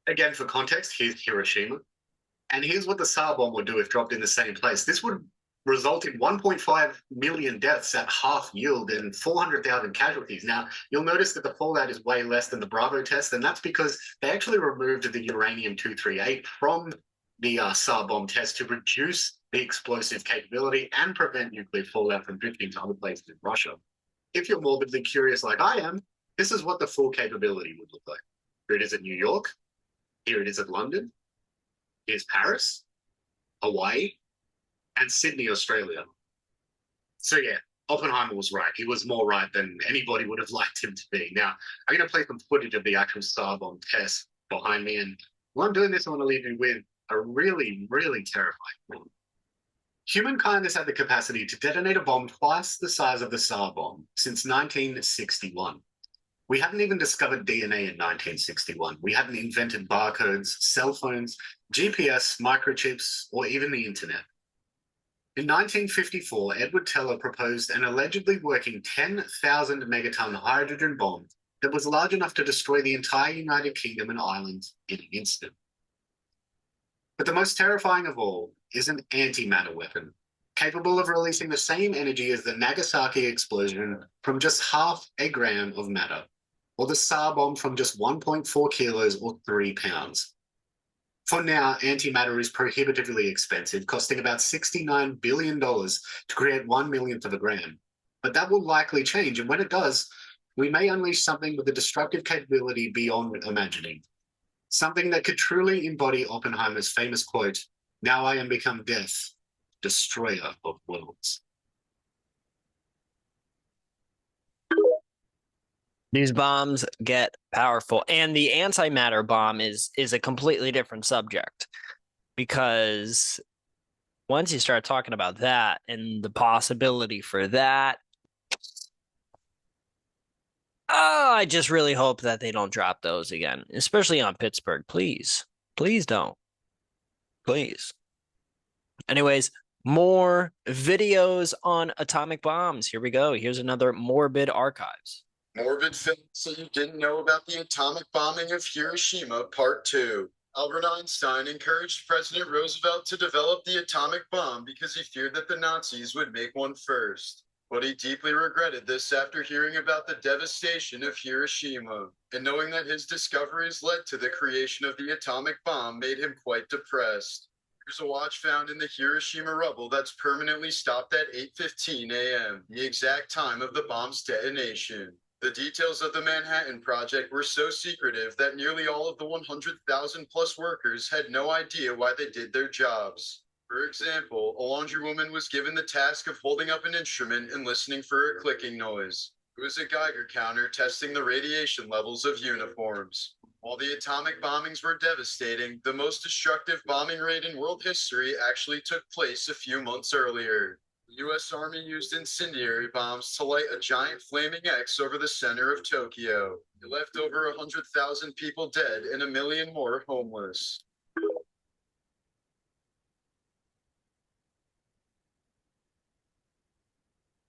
Again, for context, here's Hiroshima. And here's what the Tsar bomb would do if dropped in the same place. This would result in 1.5 million deaths at half yield and 400,000 casualties. Now, you'll notice that the fallout is way less than the Bravo test, and that's because they actually removed the uranium-238 from the Tsar bomb test to reduce the explosive capability and prevent nuclear fallout from drifting to other places in Russia. If you're morbidly curious like I am, this is what the full capability would look like. Here it is at New York. Here it is at London. Here's Paris, Hawaii, and Sydney, Australia. So yeah, Oppenheimer was right. He was more right than anybody would have liked him to be. Now, I'm going to play some footage of the actual Tsar bomb test behind me. And while I'm doing this, I want to leave you with a really, really terrifying thing. Humankind has had the capacity to detonate a bomb twice the size of the Tsar bomb since 1961. We hadn't even discovered DNA in 1961. We hadn't invented barcodes, cell phones, GPS, microchips, or even the internet. In 1954, Edward Teller proposed an allegedly working 10,000 megaton hydrogen bomb that was large enough to destroy the entire United Kingdom and Ireland in an instant. But the most terrifying of all is an antimatter weapon, capable of releasing the same energy as the Nagasaki explosion from just half a gram of matter, or the Tsar bomb from just 1.4 kilos or 3 pounds. For now, antimatter is prohibitively expensive, costing about $69 billion to create 1/1,000th of a gram. But that will likely change, and when it does, we may unleash something with a destructive capability beyond imagining. Something that could truly embody Oppenheimer's famous quote, "Now I am become death, destroyer of worlds." These bombs get powerful, and the antimatter bomb is a completely different subject, because once you start talking about that and the possibility for that, I just really hope that they don't drop those again, especially on Pittsburgh. Please, please don't. Please. Anyways, more videos on atomic bombs. Here we go. Here's another morbid archives. Morbid facts so you didn't know about the atomic bombing of Hiroshima, Part 2. Albert Einstein encouraged President Roosevelt to develop the atomic bomb because he feared that the Nazis would make one first. But he deeply regretted this after hearing about the devastation of Hiroshima, and knowing that his discoveries led to the creation of the atomic bomb made him quite depressed. Here's a watch found in the Hiroshima rubble that's permanently stopped at 8:15 a.m., the exact time of the bomb's detonation. The details of the Manhattan Project were so secretive that nearly all of the 100,000 plus workers had no idea why they did their jobs. For example, a laundrywoman was given the task of holding up an instrument and listening for a clicking noise. It was a Geiger counter testing the radiation levels of uniforms. While the atomic bombings were devastating, the most destructive bombing raid in world history actually took place a few months earlier. The U.S. Army used incendiary bombs to light a giant flaming X over the center of Tokyo. It left over 100,000 people dead and 1 million more homeless.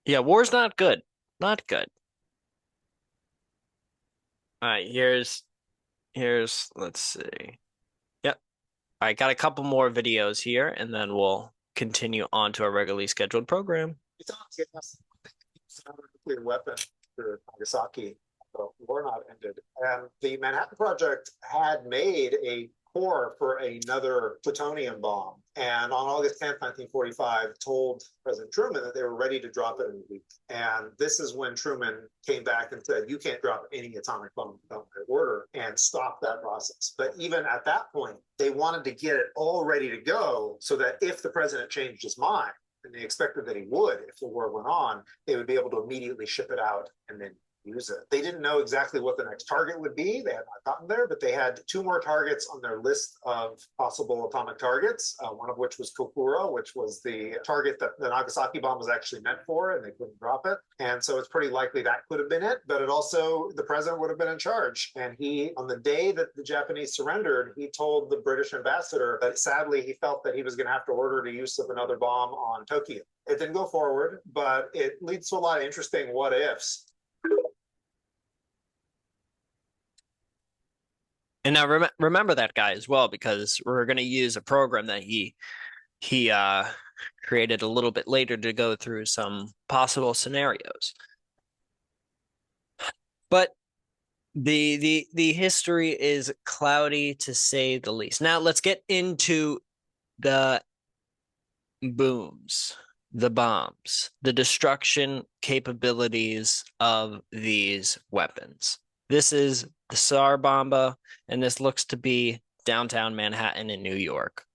Yeah, war's not good. Not good. All right, here's let's see. Yep. All right, got a couple more videos here, and then we'll continue on to our regularly scheduled program. It's not a nuclear weapon for Nagasaki. The war not ended. And the Manhattan Project had made a core for another plutonium bomb. And on August 10th, 1945, told President Truman that they were ready to drop it in a week. And this is when Truman came back and said, you can't drop any atomic bomb without my order, and stop that process. But even at that point, they wanted to get it all ready to go so that if the president changed his mind, and they expected that he would, if the war went on, they would be able to immediately ship it out and then use it. They didn't know exactly what the next target would be. They had not gotten there, but they had 2 more targets on their list of possible atomic targets, one of which was Kokura, which was the target that the Nagasaki bomb was actually meant for, and they couldn't drop it. And so it's pretty likely that could have been it, but it also, the president would have been in charge. And he, on the day that the Japanese surrendered, he told the British ambassador that sadly he felt that he was going to have to order the use of another bomb on Tokyo. It didn't go forward, but it leads to a lot of interesting what ifs. And now remember that guy as well, because we're going to use a program that he created a little bit later to go through some possible scenarios. But the history is cloudy to say the least. Now let's get into the booms, the bombs, the destruction capabilities of these weapons. This is the Tsar Bomba, and this looks to be downtown Manhattan in New York.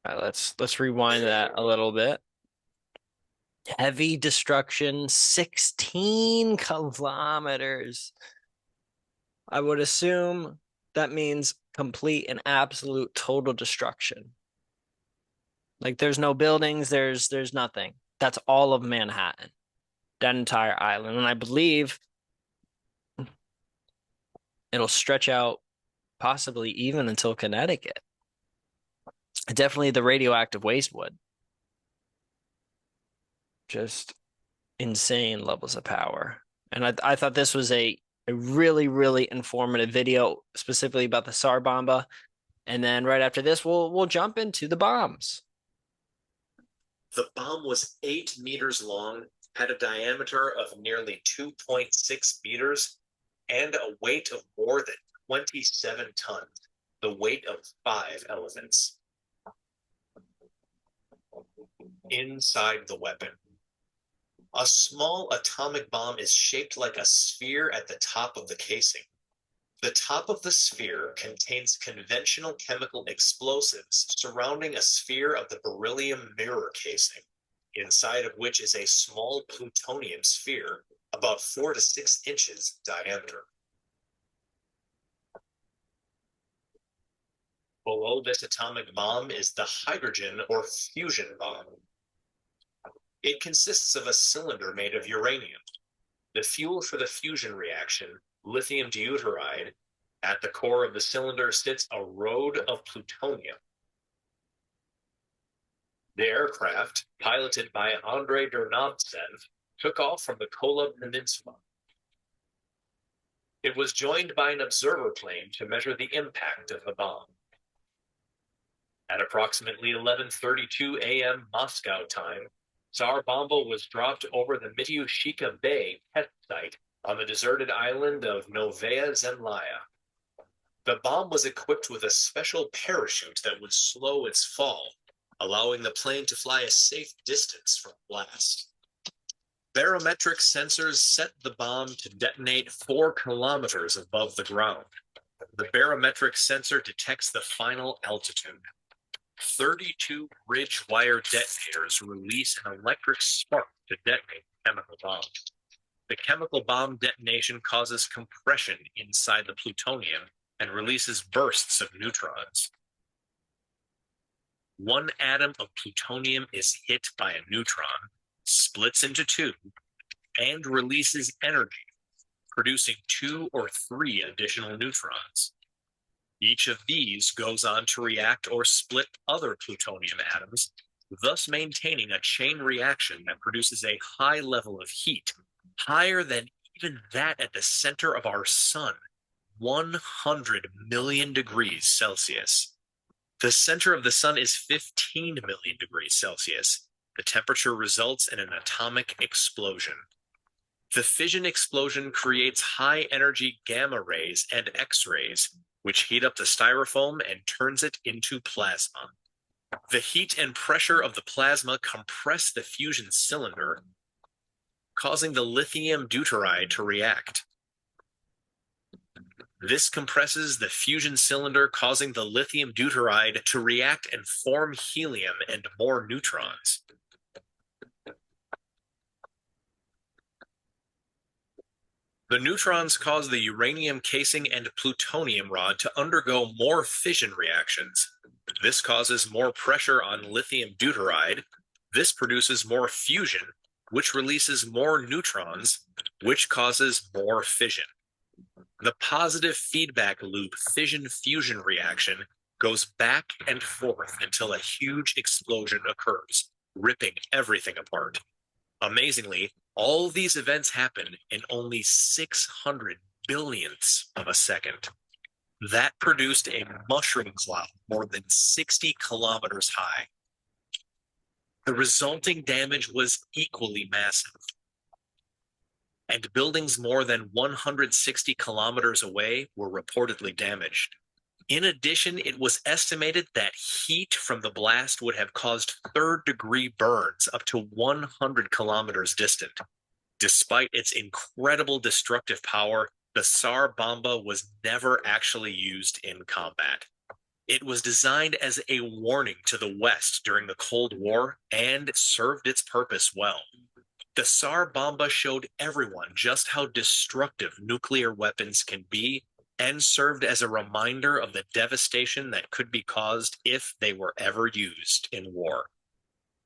All right, let's rewind that a little bit. Heavy destruction, 16 kilometers. I would assume that means complete and absolute total destruction. Like there's no buildings, there's nothing. That's all of Manhattan, that entire island. And I believe it'll stretch out possibly even until Connecticut. Definitely the radioactive waste would. Just insane levels of power. And I thought this was a really, really informative video, specifically about the Tsar Bomba. And then right after this, we'll jump into the bombs. The bomb was 8 meters long, had a diameter of nearly 2.6 meters, and a weight of more than 27 tons, the weight of 5 elephants. Inside the weapon, a small atomic bomb is shaped like a sphere at the top of the casing. The top of the sphere contains conventional chemical explosives surrounding a sphere of the beryllium mirror casing, inside of which is a small plutonium sphere about 4 to 6 inches diameter. Below this atomic bomb is the hydrogen or fusion bomb. It consists of a cylinder made of uranium. The fuel for the fusion reaction, lithium deuteride, at the core of the cylinder sits a road of plutonium. The aircraft, piloted by Andrei Dernovtsev, took off from the Kola Peninsula. It was joined by an observer plane to measure the impact of the bomb. At approximately 11:32 a.m. Moscow time, Tsar Bomba was dropped over the Mityushika Bay test site on the deserted island of Novaya Zemlya. The bomb was equipped with a special parachute that would slow its fall, allowing the plane to fly a safe distance from blast. Barometric sensors set the bomb to detonate 4 kilometers above the ground. The barometric sensor detects the final altitude. 32 bridge wire detonators release an electric spark to detonate the chemical bomb. The chemical bomb detonation causes compression inside the plutonium and releases bursts of neutrons. 1 atom of plutonium is hit by a neutron, splits into 2, and releases energy, producing 2 or 3 additional neutrons. Each of these goes on to react or split other plutonium atoms, thus maintaining a chain reaction that produces a high level of heat, higher than even that at the center of our sun, 100 million degrees Celsius. The center of the sun is 15 million degrees Celsius. The temperature results in an atomic explosion. The fission explosion creates high-energy gamma rays and X-rays, which heat up the styrofoam and turns it into plasma. The heat and pressure of the plasma compress the fusion cylinder, causing the lithium deuteride to react. This compresses the fusion cylinder, causing the lithium deuteride to react and form helium and more neutrons. The neutrons cause the uranium casing and plutonium rod to undergo more fission reactions. This causes more pressure on lithium deuteride. This produces more fusion, which releases more neutrons, which causes more fission. The positive feedback loop fission-fusion reaction goes back and forth until a huge explosion occurs, ripping everything apart. Amazingly, all these events happen in only 600 billionths of a second. That produced a mushroom cloud more than 60 kilometers high. The resulting damage was equally massive, and buildings more than 160 kilometers away were reportedly damaged. In addition, it was estimated that heat from the blast would have caused third-degree burns up to 100 kilometers distant. Despite its incredible destructive power, the Tsar Bomba was never actually used in combat. It was designed as a warning to the West during the Cold War and served its purpose well. The Tsar Bomba showed everyone just how destructive nuclear weapons can be and served as a reminder of the devastation that could be caused if they were ever used in war.